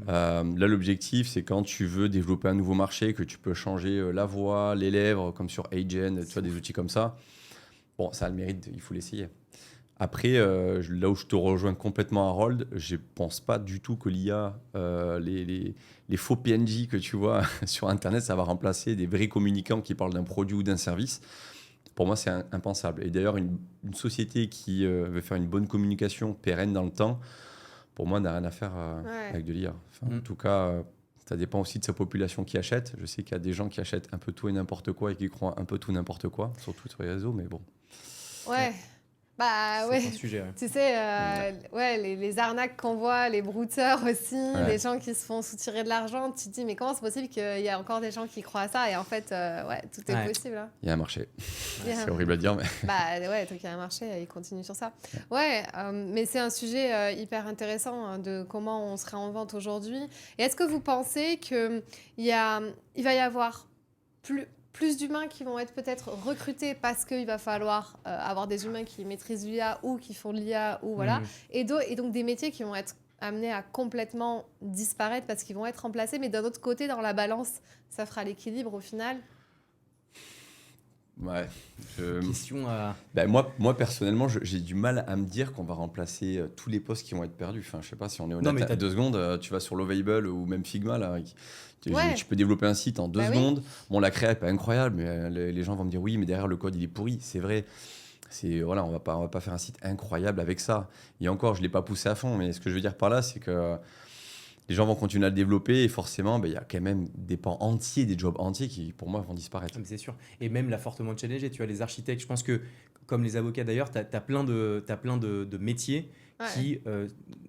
B: Là, l'objectif, c'est quand tu veux développer un nouveau marché, que tu peux changer la voix, les lèvres, comme sur Agen, tu vois, des outils comme ça. Bon, ça a le mérite, il faut l'essayer. Après, là où je te rejoins complètement, Harold, je pense pas du tout que l'IA, les faux PNJ que tu vois sur Internet, ça va remplacer des vrais communicants qui parlent d'un produit ou d'un service. Pour moi, c'est impensable. Et d'ailleurs, une société qui veut faire une bonne communication pérenne dans le temps, pour moi, n'a rien à faire avec de l'IA. En tout cas, ça dépend aussi de sa population qui achète. Je sais qu'il y a des gens qui achètent un peu tout et n'importe quoi et qui croient un peu tout n'importe quoi, surtout sur les réseaux, mais bon.
C: Ouais. Bah ouais,
A: c'est un sujet, ouais.
C: Tu sais, les arnaques qu'on voit, les brouteurs aussi, les gens qui se font soutirer de l'argent, tu te dis mais comment c'est possible qu'il y a encore des gens qui croient à ça? Et en fait, tout est possible. Hein.
B: Il y a un marché. C'est horrible à dire, mais...
C: Bah ouais, tant qu'il y a un marché, il continue sur ça. Ouais, mais c'est un sujet hyper intéressant de comment on se réinvente aujourd'hui. Et est-ce que vous pensez qu'il va y avoir plus d'humains qui vont être peut-être recrutés parce qu'il va falloir avoir des humains qui maîtrisent l'IA ou qui font de l'IA ou voilà, et donc des métiers qui vont être amenés à complètement disparaître parce qu'ils vont être remplacés, mais d'un autre côté, dans la balance, ça fera l'équilibre au final.
B: Ouais.
A: Question à...
B: moi, personnellement, j'ai du mal à me dire qu'on va remplacer tous les postes qui vont être perdus. Enfin, je sais pas si on est honnête. À 2 secondes, tu vas sur Lovable ou même Figma, là, tu peux développer un site en 2 secondes. Oui. Bon, la créa n'est pas incroyable, mais les gens vont me dire oui, mais derrière le code, il est pourri. C'est vrai. On va pas faire un site incroyable avec ça. Et encore, je ne l'ai pas poussé à fond, mais ce que je veux dire par là, c'est que les gens vont continuer à le développer et forcément, il y a quand même des pans entiers, des jobs entiers qui, pour moi, vont disparaître.
A: C'est sûr. Et même l'a fortement challengé. Tu vois, les architectes, je pense que comme les avocats d'ailleurs, tu as plein de métiers qui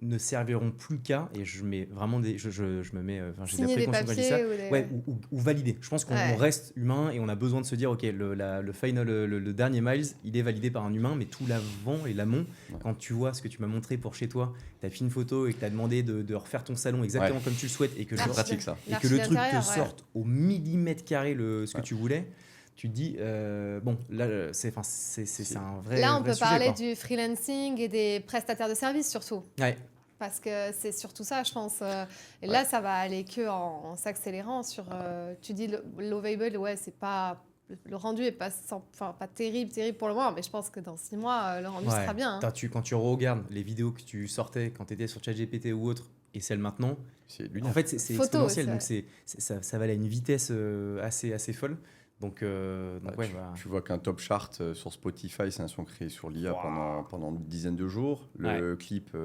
A: ne serviront plus qu'à, et je mets vraiment je me mets, j'ai
C: signer des
A: précautions quand je dis ça,
C: papiers
A: ou valider. Je pense qu'on reste humain et on a besoin de se dire, ok, le final, le dernier miles, il est validé par un humain, mais tout l'avant et l'amont, quand tu vois ce que tu m'as montré pour chez toi, tu as fait une photo et que tu as demandé de refaire ton salon exactement comme tu le souhaites et que,
B: pratique, ça.
A: Et que le truc te sorte au millimètre carré ce que tu voulais. Tu te dis, bon, là, c'est un vrai.
C: Là, on
A: vrai
C: peut
A: sujet,
C: parler
A: quoi.
C: du freelancing et des prestataires de services surtout.
A: Ouais.
C: Parce que c'est surtout ça, je pense. Et là, ça va aller que en s'accélérant sur. Tu dis Lovable, c'est pas. Le rendu est pas terrible pour le moment, mais je pense que dans 6 mois, le rendu sera bien. Hein.
A: Quand tu regardes les vidéos que tu sortais quand tu étais sur ChatGPT ou autre, et celles maintenant, en fait, c'est exponentiel. Donc, ça va aller à une vitesse assez folle. Donc,
B: tu vois qu'un top chart sur Spotify, c'est un son créé sur l'IA pendant une dizaine de jours. Le clip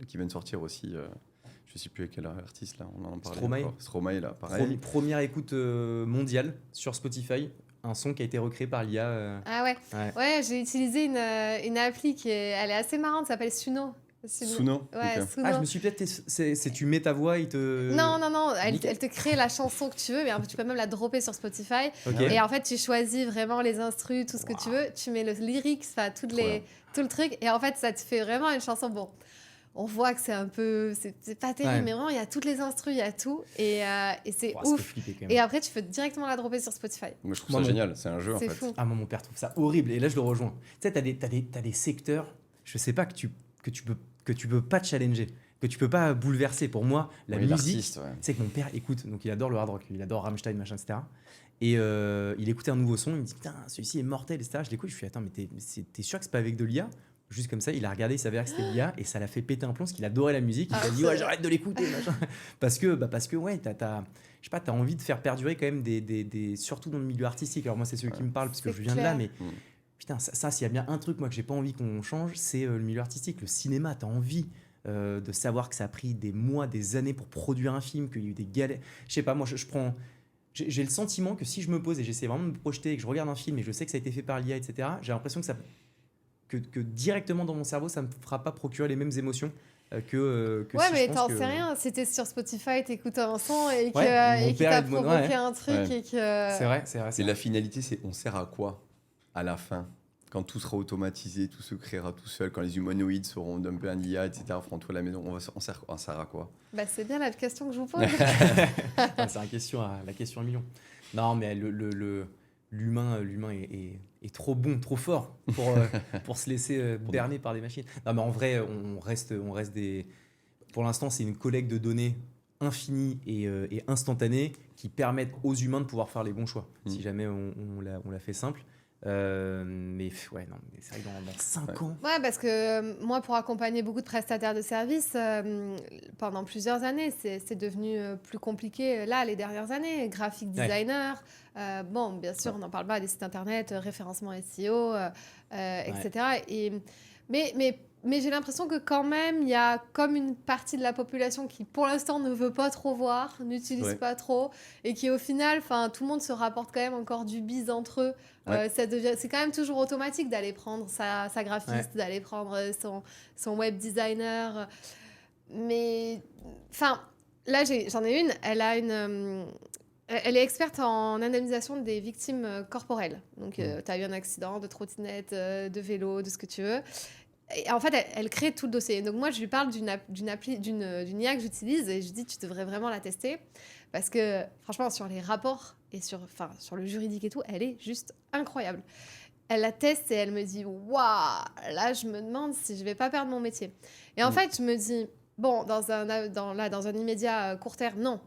B: qui vient de sortir aussi, je ne sais plus quel artiste, là, on en parlait. Stromae, là, pareil.
A: Première écoute mondiale sur Spotify, un son qui a été recréé par l'IA.
C: Ah ouais, j'ai utilisé une appli elle est assez marrante, ça s'appelle Suno.
B: Suno.
C: Ouais,
B: Okay.
C: Suno.
A: Je me suis peut-être. Tu mets ta voix, il te.
C: Non, elle te crée la chanson que tu veux, mais tu peux même la dropper sur Spotify.
A: Okay.
C: Et en fait, tu choisis vraiment les instrus, tout ce que tu veux. Tu mets le lyrics, tout le truc. Et en fait, ça te fait vraiment une chanson. Bon, on voit que c'est un peu. C'est pas terrible, mais vraiment, il y a toutes les instrus, il y a tout. Et c'est ouf. Et après, tu peux directement la dropper sur Spotify.
B: Moi, je trouve ça génial. C'est un jeu, en fait.
C: Fou.
A: Ah, moi, mon père trouve ça horrible. Et là, je le rejoins. Tu sais, t'as des secteurs, je sais pas, que tu peux pas challenger, que tu peux pas bouleverser. Pour moi, la musique, c'est que mon père écoute, donc il adore le hard rock, il adore Rammstein, machin, etc. Et il écoutait un nouveau son, il me dit putain, celui-ci est mortel, etc. Je l'écoute, je suis attends, mais t'es sûr que c'est pas avec de l'IA? Juste comme ça, il a regardé, il savait que c'était l'IA et ça l'a fait péter un plomb parce qu'il adorait la musique. Il a dit j'arrête de l'écouter, machin. parce que ouais, t'as envie de faire perdurer quand même des surtout dans le milieu artistique. Alors moi, c'est celui qui me parle parce que je viens de là, mais putain, ça s'il y a bien un truc moi que j'ai pas envie qu'on change, c'est le milieu artistique, le cinéma. T'as envie de savoir que ça a pris des mois, des années pour produire un film, qu'il y a eu des galères. Je sais pas, moi j'ai le sentiment que si je me pose et j'essaie vraiment de me projeter et que je regarde un film et je sais que ça a été fait par l'IA, etc., j'ai l'impression que directement dans mon cerveau, ça me fera pas procurer les mêmes émotions que
C: ouais,
A: si
C: mais
A: je pense
C: t'en
A: que...
C: sais rien. C'était sur Spotify, t'écoutes un son et
A: mon
C: qui t'a provoqué un truc. Et que...
A: C'est vrai.
B: Et la finalité, c'est on sert à quoi à la fin? Quand tout sera automatisé, tout se créera tout seul, quand les humanoïdes seront dumpés en IA, etc., feront tout à la maison, on sert à quoi?
C: C'est bien la question que je vous pose.
A: C'est la question à million. Non, mais l'humain est trop bon, trop fort pour se laisser berner par des machines. Non, mais en vrai, on reste des... Pour l'instant, c'est une collecte de données infinie et instantanée qui permettent aux humains de pouvoir faire les bons choix, si jamais on l'a fait simple. Mais c'est vrai que dans 5 ans...
C: Ouais, parce que moi, pour accompagner beaucoup de prestataires de services, pendant plusieurs années, c'est devenu plus compliqué, là, les dernières années. Graphic designer, bien sûr, on n'en parle pas des sites internet, référencement SEO, etc. Mais j'ai l'impression que quand même, il y a comme une partie de la population qui, pour l'instant, ne veut pas trop voir, n'utilise pas trop, et qui, au final, tout le monde se rapporte quand même encore du bise entre eux. C'est quand même toujours automatique d'aller prendre sa graphiste, d'aller prendre son web designer. Mais, là, j'en ai une, elle est experte en indemnisation des victimes corporelles. Donc, tu as eu un accident de trottinette, de vélo, de ce que tu veux. Et en fait, elle crée tout le dossier. Donc moi, je lui parle d'une IA que j'utilise et je dis, tu devrais vraiment la tester. Parce que franchement, sur les rapports et sur le juridique et tout, elle est juste incroyable. Elle la teste et elle me dit, waouh, là, je me demande si je vais pas perdre mon métier. Et en fait, je me dis, bon, dans un immédiat court terme, non,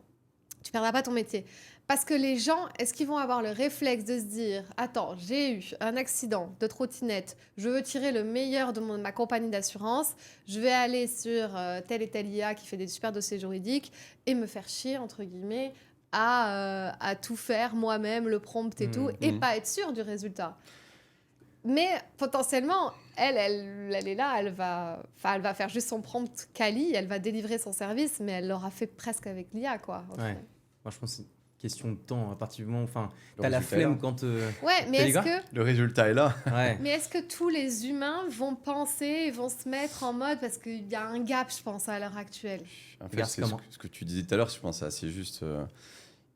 C: tu perdras pas ton métier. Parce que les gens, est-ce qu'ils vont avoir le réflexe de se dire « Attends, j'ai eu un accident de trottinette, je veux tirer le meilleur de ma compagnie d'assurance, je vais aller sur telle et telle IA qui fait des super dossiers juridiques et me faire chier, entre guillemets, à tout faire moi-même, le prompt et tout, et pas être sûr du résultat. » Mais potentiellement, elle est là, elle va faire juste son prompt quali, elle va délivrer son service, mais elle l'aura fait presque avec l'IA, quoi.
A: Ouais. Moi, je pense que question de temps. À partir du moment, enfin,
B: Le
A: t'as la
B: résultat
A: flemme
B: est là.
A: quand.
C: Ouais, mais
A: T'as les
C: est-ce
A: gars
C: que
B: Le résultat est là.
A: Ouais.
C: Mais est-ce que tous les humains vont penser, vont se mettre en mode, parce qu'il y a un gap, je pense, à l'heure actuelle.
B: En fait,
A: Regarde
B: c'est
A: comment.
B: ce que tu disais tout à l'heure, je pense, c'est assez juste.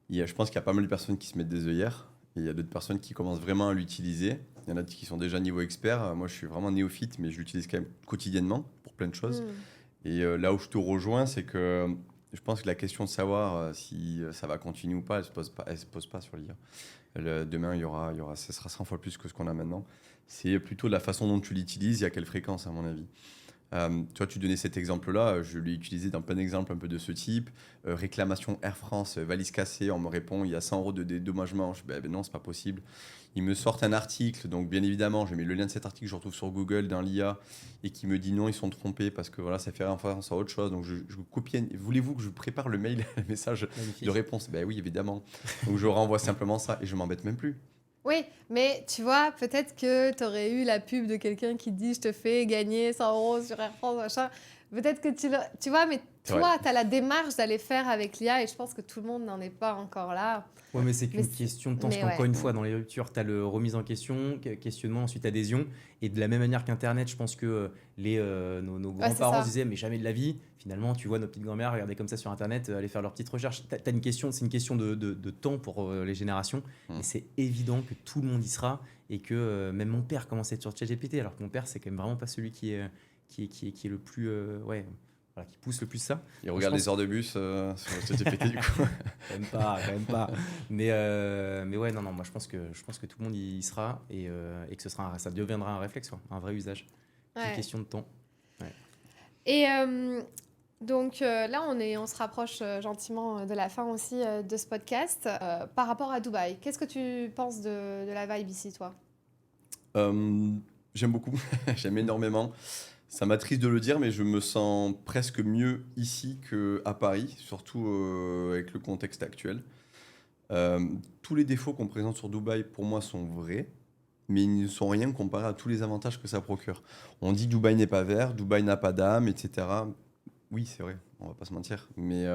B: Je pense qu'il y a pas mal de personnes qui se mettent des œillères. Et il y a d'autres personnes qui commencent vraiment à l'utiliser. Il y en a qui sont déjà niveau expert. Moi, je suis vraiment néophyte, mais je l'utilise quand même quotidiennement pour plein de choses. Et là où je te rejoins, c'est que je pense que la question de savoir si ça va continuer ou pas, elle se pose pas sur l'IA. Demain, ce sera 100 fois plus que ce qu'on a maintenant. C'est plutôt la façon dont tu l'utilises et à quelle fréquence, à mon avis. Toi, tu donnais cet exemple-là, je l'ai utilisé dans plein d'exemples un peu de ce type. Réclamation Air France, valise cassée, on me répond, il y a 100 € de dédommagement. Je dis, ben non, c'est pas possible. Ils me sortent un article, donc bien évidemment, je mets le lien de cet article que je retrouve sur Google dans l'IA et qui me dit non, ils sont trompés parce que voilà, ça fait référence à autre chose. Donc je copie. Voulez-vous que je prépare le mail, le message
A: Magnifique.
B: de réponse? Ben oui, évidemment. Donc je renvoie simplement ça et je m'embête même plus.
C: Oui, mais tu vois, peut-être que tu aurais eu la pub de quelqu'un qui dit je te fais gagner 100 € sur Air France, machin. Peut-être que tu vois, mais toi, tu as la démarche d'aller faire avec l'IA et je pense que tout le monde n'en est pas encore là.
A: Ouais, mais c'est
C: Mais
A: qu'une question de temps.
C: mais
A: Parce qu'encore
C: ouais.
A: une fois, dans les ruptures, tu as le remise en question, questionnement, ensuite adhésion. Et de la même manière qu'Internet, je pense que nos
C: Ouais, c'est
A: grands-parents
C: ça.
A: se disaient, mais jamais de la vie. Finalement, tu vois nos petites grand-mères regarder comme ça sur Internet, aller faire leurs petites recherches. C'est une question de temps pour les générations. Et c'est évident que tout le monde y sera. Et que même mon père commence à être sur ChatGPT. Alors que mon père, c'est quand même vraiment pas celui qui est le plus. Voilà, qui pousse le plus ça.
B: Il regarde les heures de bus sur ChatGPT du coup.
A: Quand même pas. Mais ouais, non, moi je pense que tout le monde y sera et que ça deviendra un réflexe, quoi, un vrai usage. C'est
C: Ouais.
A: une question de temps.
C: Et donc là, on se rapproche gentiment de la fin aussi de ce podcast. Par rapport à Dubaï, qu'est-ce que tu penses de la vibe ici, toi?
B: J'aime beaucoup, j'aime énormément. Ça m'attriste de le dire, mais je me sens presque mieux ici qu'à Paris, surtout avec le contexte actuel. Tous les défauts qu'on présente sur Dubaï, pour moi, sont vrais, mais ils ne sont rien comparé à tous les avantages que ça procure. On dit Dubaï n'est pas vert, Dubaï n'a pas d'âme, etc. Oui, c'est vrai, on va pas se mentir, mais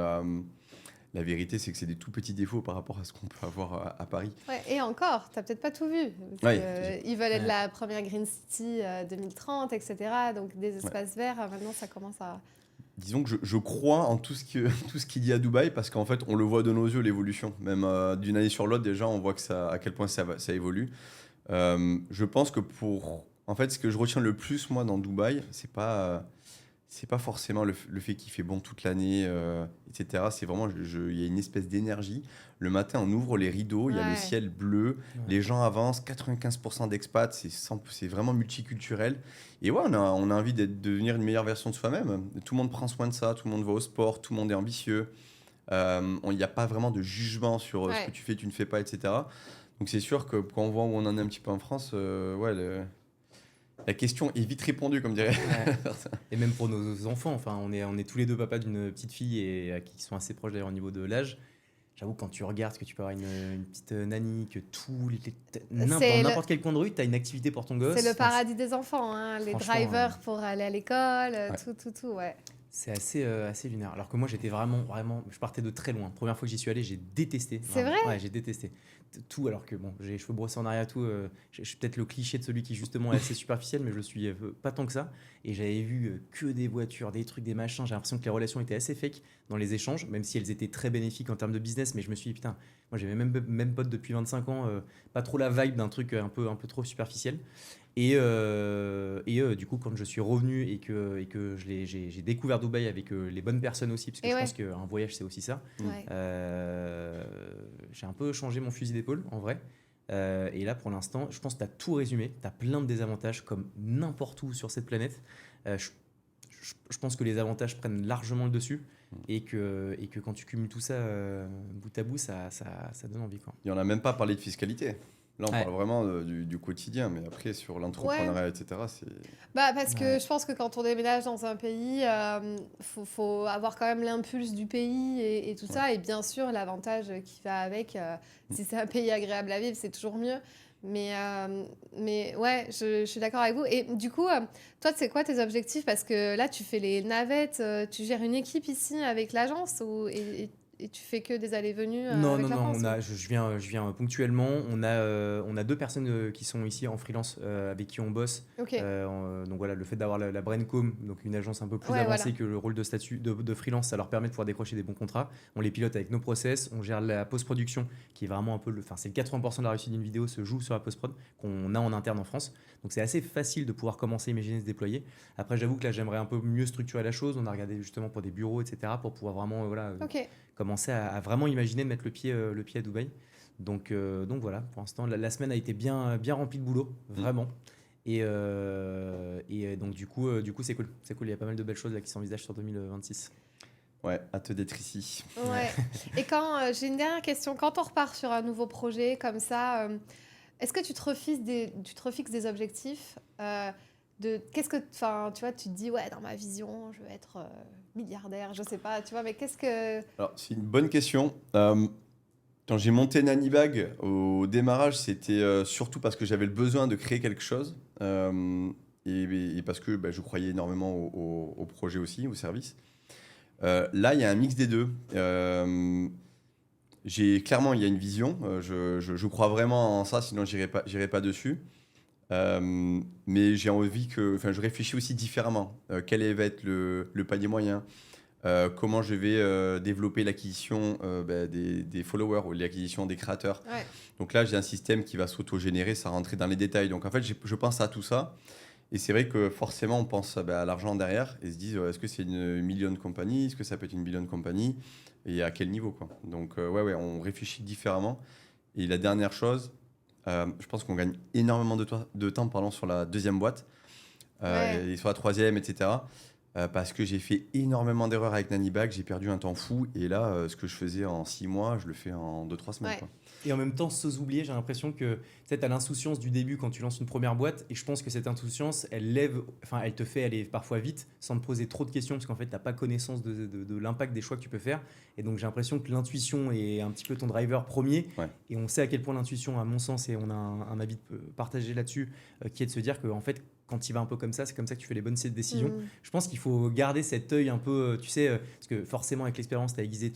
B: la vérité, c'est que c'est des tout petits défauts par rapport à ce qu'on peut avoir à Paris.
C: Ouais, et encore, tu n'as peut-être pas tout vu. Ils veulent être la première Green City 2030, etc. Donc des espaces verts, maintenant, ça commence à...
B: Disons que je crois en tout ce qu'il y a à Dubaï parce qu'en fait, on le voit de nos yeux, l'évolution. Même d'une année sur l'autre, déjà, on voit à quel point ça évolue. Je pense que en fait, ce que je retiens le plus, moi, dans Dubaï, c'est pas forcément le fait qu'il fait bon toute l'année, etc. C'est vraiment, il y a une espèce d'énergie. Le matin, on ouvre les rideaux, il y a le ciel bleu, les gens avancent, 95% d'expats, c'est vraiment multiculturel. Et ouais, on a envie de devenir une meilleure version de soi-même. Tout le monde prend soin de ça, tout le monde va au sport, tout le monde est ambitieux. Il n'y a pas vraiment de jugement sur ce que tu fais, tu ne fais pas, etc. Donc c'est sûr que quand on voit où on en est un petit peu en France, la question est vite répondue, comme dirait.
A: Et même pour nos enfants, enfin, on est tous les deux papas d'une petite fille et qui sont assez proches d'ailleurs au niveau de l'âge. J'avoue, quand tu regardes que tu peux avoir une petite nanny, que dans n'importe quel coin de rue, tu as une activité pour ton gosse.
C: C'est le paradis des enfants, hein, les drivers pour aller à l'école, tout, ouais.
A: C'est assez lunaire. Alors que moi, j'étais vraiment, je partais de très loin. Première fois que j'y suis allé, j'ai détesté.
C: C'est vrai ?
A: Ouais, j'ai détesté. Tout, alors que bon, j'ai les cheveux brossés en arrière, tout. Je suis peut-être le cliché de celui qui justement est assez superficiel, mais je le suis pas tant que ça. Et j'avais vu que des voitures, des trucs, des machins. J'ai l'impression que les relations étaient assez fake dans les échanges, même si elles étaient très bénéfiques en termes de business. Mais je me suis dit, putain, moi j'avais même pote depuis 25 ans, pas trop la vibe d'un truc un peu trop superficiel. Et du coup, quand je suis revenu et que j'ai découvert Dubaï avec les bonnes personnes aussi, parce que je pense qu'un voyage, c'est aussi ça, j'ai un peu changé mon fusil d'épaule, en vrai. Et là, pour l'instant, je pense que tu as tout résumé. Tu as plein de désavantages, comme n'importe où sur cette planète. Je pense que les avantages prennent largement le dessus. Et que quand tu cumules tout ça bout à bout, ça donne envie, quoi.
B: Il n'y en a même pas parlé de fiscalité. Là, on parle vraiment du quotidien, mais après, sur l'entrepreneuriat, etc., c'est...
C: Parce que je pense que quand on déménage dans un pays, faut avoir quand même l'impulse du pays et tout ça. Et bien sûr, l'avantage qui va avec, si c'est un pays agréable à vivre, c'est toujours mieux. Mais ouais, je suis d'accord avec vous. Et du coup, toi, c'est quoi tes objectifs? Parce que là, tu fais les navettes, tu gères une équipe ici avec l'agence et et tu fais que des allées-venues
A: Non,
C: avec
A: non,
C: la
A: non,
C: France?
A: je viens ponctuellement. On a deux personnes qui sont ici en freelance avec qui on bosse.
C: Ok.
A: Donc voilà, le fait d'avoir la Braincom, donc une agence un peu plus
C: Ouais,
A: avancée
C: voilà.
A: que le rôle de statut de freelance, ça leur permet de pouvoir décrocher des bons contrats. On les pilote avec nos process, on gère la post-production qui est vraiment un peu enfin c'est le 80% de la réussite d'une vidéo se joue sur la post-prod qu'on a en interne en France. Donc c'est assez facile de pouvoir commencer à imaginer se déployer. Après j'avoue que là j'aimerais un peu mieux structurer la chose. On a regardé justement pour des bureaux, etc. pour pouvoir vraiment
C: Ok.
A: commencer à vraiment imaginer de mettre le pied à Dubaï. Donc voilà, pour l'instant, la semaine a été bien remplie de boulot, vraiment. Donc du coup c'est cool. C'est cool, il y a pas mal de belles choses là qui s'envisagent sur 2026.
B: Ouais, hâte d'être ici.
C: Ouais. Et quand j'ai une dernière question, quand on repart sur un nouveau projet comme ça, est-ce que tu te refixes des objectifs qu'est-ce que, enfin, tu vois, tu te dis ouais, dans ma vision, je veux être milliardaire, je sais pas, tu vois, mais qu'est-ce que
B: Alors, c'est une bonne question. Quand j'ai monté Nannybag, au démarrage, c'était surtout parce que j'avais le besoin de créer quelque chose et parce que je croyais énormément au projet aussi, au service. Là, il y a un mix des deux. Clairement, il y a une vision. Je crois vraiment en ça, sinon j'irai pas dessus. Mais j'ai envie je réfléchis aussi différemment. Quel va être le panier moyen? Comment je vais développer l'acquisition des followers ou l'acquisition des créateurs.
C: ouais.
B: Donc là, j'ai un système qui va s'auto-générer, ça rentrer dans les détails. Donc en fait, je pense à tout ça. Et c'est vrai que forcément, on pense à l'argent derrière et se dit, est-ce que c'est une million compagnie? Est-ce que ça peut être une billion compagnie? Et à quel niveau, quoi. Donc ouais, on réfléchit différemment. Et la dernière chose, je pense qu'on gagne énormément de temps sur la deuxième boîte et sur la troisième, etc. Parce que j'ai fait énormément d'erreurs avec Nannybag, j'ai perdu un temps fou. Et là, ce que je faisais en 6 mois, je le fais en 2-3 semaines.
C: Ouais.
B: Quoi.
A: Et en même temps, sans oublier, j'ai l'impression que tu as l'insouciance du début quand tu lances une première boîte. Et je pense que cette insouciance, elle te fait aller parfois vite sans te poser trop de questions parce qu'en fait, tu n'as pas connaissance de l'impact des choix que tu peux faire. Et donc, j'ai l'impression que l'intuition est un petit peu ton driver premier.
B: Ouais.
A: Et on sait à quel point l'intuition, à mon sens, et on a un avis partagé là-dessus, qui est de se dire que en fait, quand tu vas un peu comme ça, c'est comme ça que tu fais les bonnes décisions. Je pense qu'il faut garder cet œil un peu, tu sais, parce que forcément, avec l'expérience, tu as aiguisé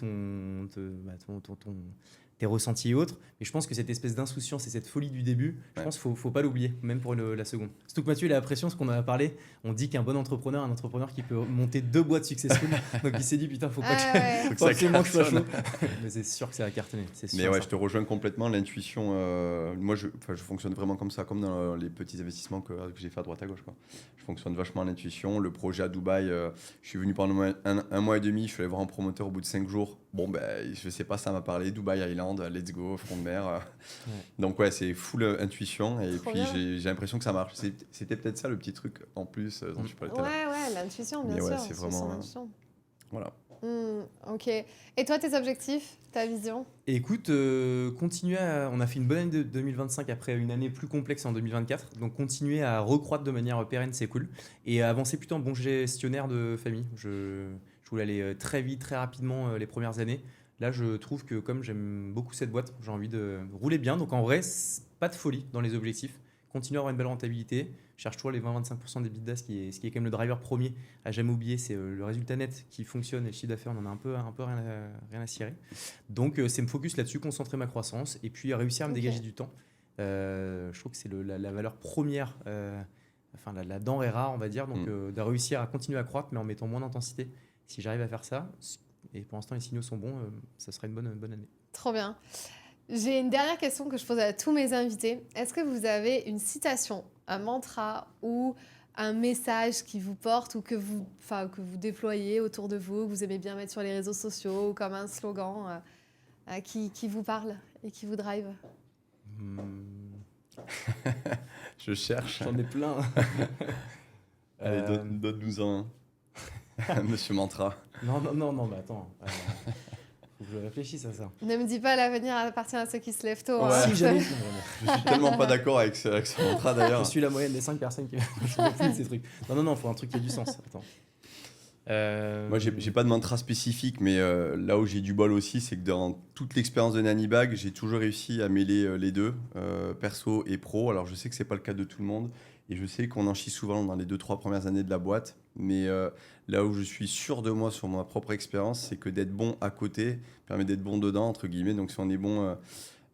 A: tes ressentis et autres. Mais je pense que cette espèce d'insouciance et cette folie du début, je pense qu'il ne faut pas l'oublier, même pour la seconde. Surtout que Mathieu, il a la pression, ce qu'on en a parlé. On dit qu'un bon entrepreneur, un entrepreneur qui peut monter 2 boîtes successful. Donc il s'est dit, putain, faut pas que
B: ça
A: forcément que je sois chaud.
B: cartonne.
A: Mais c'est sûr que ça va cartonner.
B: Mais ouais, je te rejoins complètement. L'intuition, moi, je fonctionne vraiment comme ça, comme dans les petits investissements que j'ai fait à droite à gauche. Quoi. Je fonctionne vachement à l'intuition. Le projet à Dubaï, je suis venu pendant un mois et demi. Je suis allé voir un promoteur au bout de 5 jours. Bon, je sais pas, ça m'a parlé. Dubaï Island, let's go, front de mer.
A: Ouais.
B: Donc ouais, c'est full intuition. Et
C: Trop
B: puis
C: bien.
B: j'ai l'impression que ça marche. C'était peut-être ça le petit truc en plus dont tu parlais tout à l'heure.
C: Ouais, l'intuition, bien
B: Mais
C: sûr.
B: ouais, c'est vraiment,
C: l'intuition.
B: Voilà.
C: Ok. Et toi, tes objectifs, ta vision?
A: Et écoute, on a fait une bonne année de 2025 après une année plus complexe en 2024. Donc continuer à recroître de manière pérenne, c'est cool. Et avancer plutôt en bon gestionnaire de famille. Je voulais aller très vite, très rapidement les premières années. Là, je trouve que comme j'aime beaucoup cette boîte, j'ai envie de rouler bien. Donc en vrai, pas de folie dans les objectifs. Continuer à avoir une belle rentabilité. Cherche toujours les 20-25% des EBITDA, ce qui est quand même le driver premier à jamais oublier. C'est le résultat net qui fonctionne et le chiffre d'affaires, on en a un peu rien à cirer. Donc c'est me focus là-dessus, concentrer ma croissance et puis réussir à me dégager du temps. Je trouve que c'est la valeur première, la denrée rare, on va dire. Donc de réussir à continuer à croître, mais en mettant moins d'intensité. Si j'arrive à faire ça, et pour l'instant les signaux sont bons, ça sera une bonne année.
C: Trop bien. J'ai une dernière question que je pose à tous mes invités. Est-ce que vous avez une citation, un mantra ou un message qui vous porte ou que vous déployez autour de vous, que vous aimez bien mettre sur les réseaux sociaux ou comme un slogan qui vous parle et qui vous drive?
B: Je cherche.
A: J'en ai plein.
B: Allez, donne-nous un. Monsieur Mantra.
A: Non, mais attends. Faut que je réfléchisse à ça.
C: Ne me dis pas l'avenir appartient à ceux qui se lèvent tôt.
B: Ouais.
C: hein.
A: Si jamais.
B: Je suis tellement pas d'accord avec ce mantra d'ailleurs.
A: Je suis la moyenne des 5 personnes qui je m'en fous de ces trucs. Non, faut un truc qui ait du sens. Attends.
B: Moi, j'ai pas de mantra spécifique, mais là où j'ai du bol aussi, c'est que dans toute l'expérience de Nannybag, j'ai toujours réussi à mêler les deux, perso et pro. Alors, je sais que c'est pas le cas de tout le monde, Et je sais qu'on en chie souvent dans les 2-3 premières années de la boîte. Mais là où je suis sûr de moi sur ma propre expérience, c'est que d'être bon à côté permet d'être bon dedans, entre guillemets. Donc si on est bon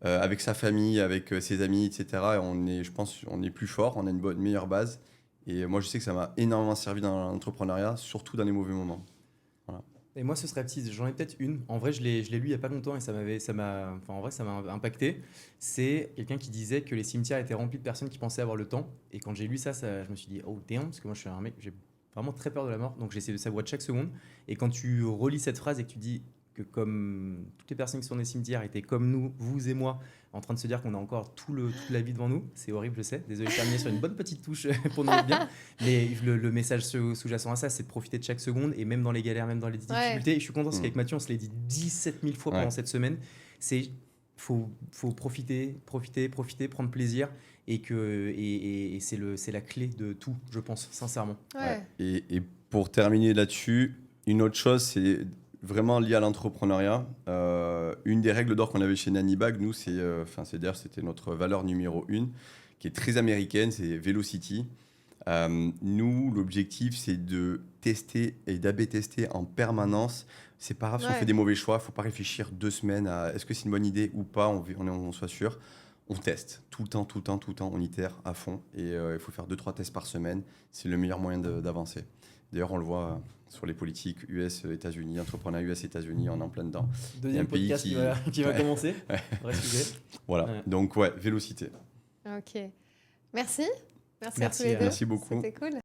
B: avec sa famille, avec ses amis, etc., je pense on est plus fort, on a une meilleure base. Et moi, je sais que ça m'a énormément servi dans l'entrepreneuriat, surtout dans les mauvais moments. Voilà.
A: Et moi, ce serait petit. J'en ai peut-être une. En vrai, je l'ai lu il y a pas longtemps et en vrai, ça m'a impacté. C'est quelqu'un qui disait que les cimetières étaient remplis de personnes qui pensaient avoir le temps. Et quand j'ai lu ça, je me suis dit, oh damn, parce que moi, je suis un mec, j'ai vraiment très peur de la mort. Donc, j'essaie de savourer chaque seconde. Et quand tu relis cette phrase et que tu dis que comme toutes les personnes qui sont dans les cimetières étaient comme nous, vous et moi, en train de se dire qu'on a encore toute la vie devant nous, c'est horrible, je sais. Désolé de terminer sur une bonne petite touche pour nous bien. Mais le message sous-jacent à ça, c'est de profiter de chaque seconde et même dans les galères, même dans les difficultés. Et je suis content parce qu'avec Mathieu, on se l'est dit 17 000 fois pendant cette semaine. Faut profiter, prendre plaisir et c'est la clé de tout, je pense, sincèrement.
C: Ouais.
B: Et pour terminer là-dessus, une autre chose, c'est vraiment lié à l'entrepreneuriat. Une des règles d'or qu'on avait chez Nannybag, nous, d'ailleurs, c'était notre valeur numéro 1, qui est très américaine, c'est Velocity. Nous, l'objectif, c'est de tester et d'A/B tester en permanence. C'est pas grave si on fait des mauvais choix, il ne faut pas réfléchir 2 semaines à est-ce que c'est une bonne idée ou pas, on soit sûr. On teste tout le temps, on itère à fond. Et il faut faire 2-3 tests par semaine. C'est le meilleur moyen d'avancer. D'ailleurs, on le voit sur les politiques US-États-Unis, entrepreneurs US-États-Unis, on est en plein dedans.
A: Deuxième podcast qui va commencer. Vrai sujet.
B: Voilà, donc Vélocité.
C: Ok. Merci. Merci à tous
A: Merci,
C: les deux.
B: Merci beaucoup.
C: C'était cool.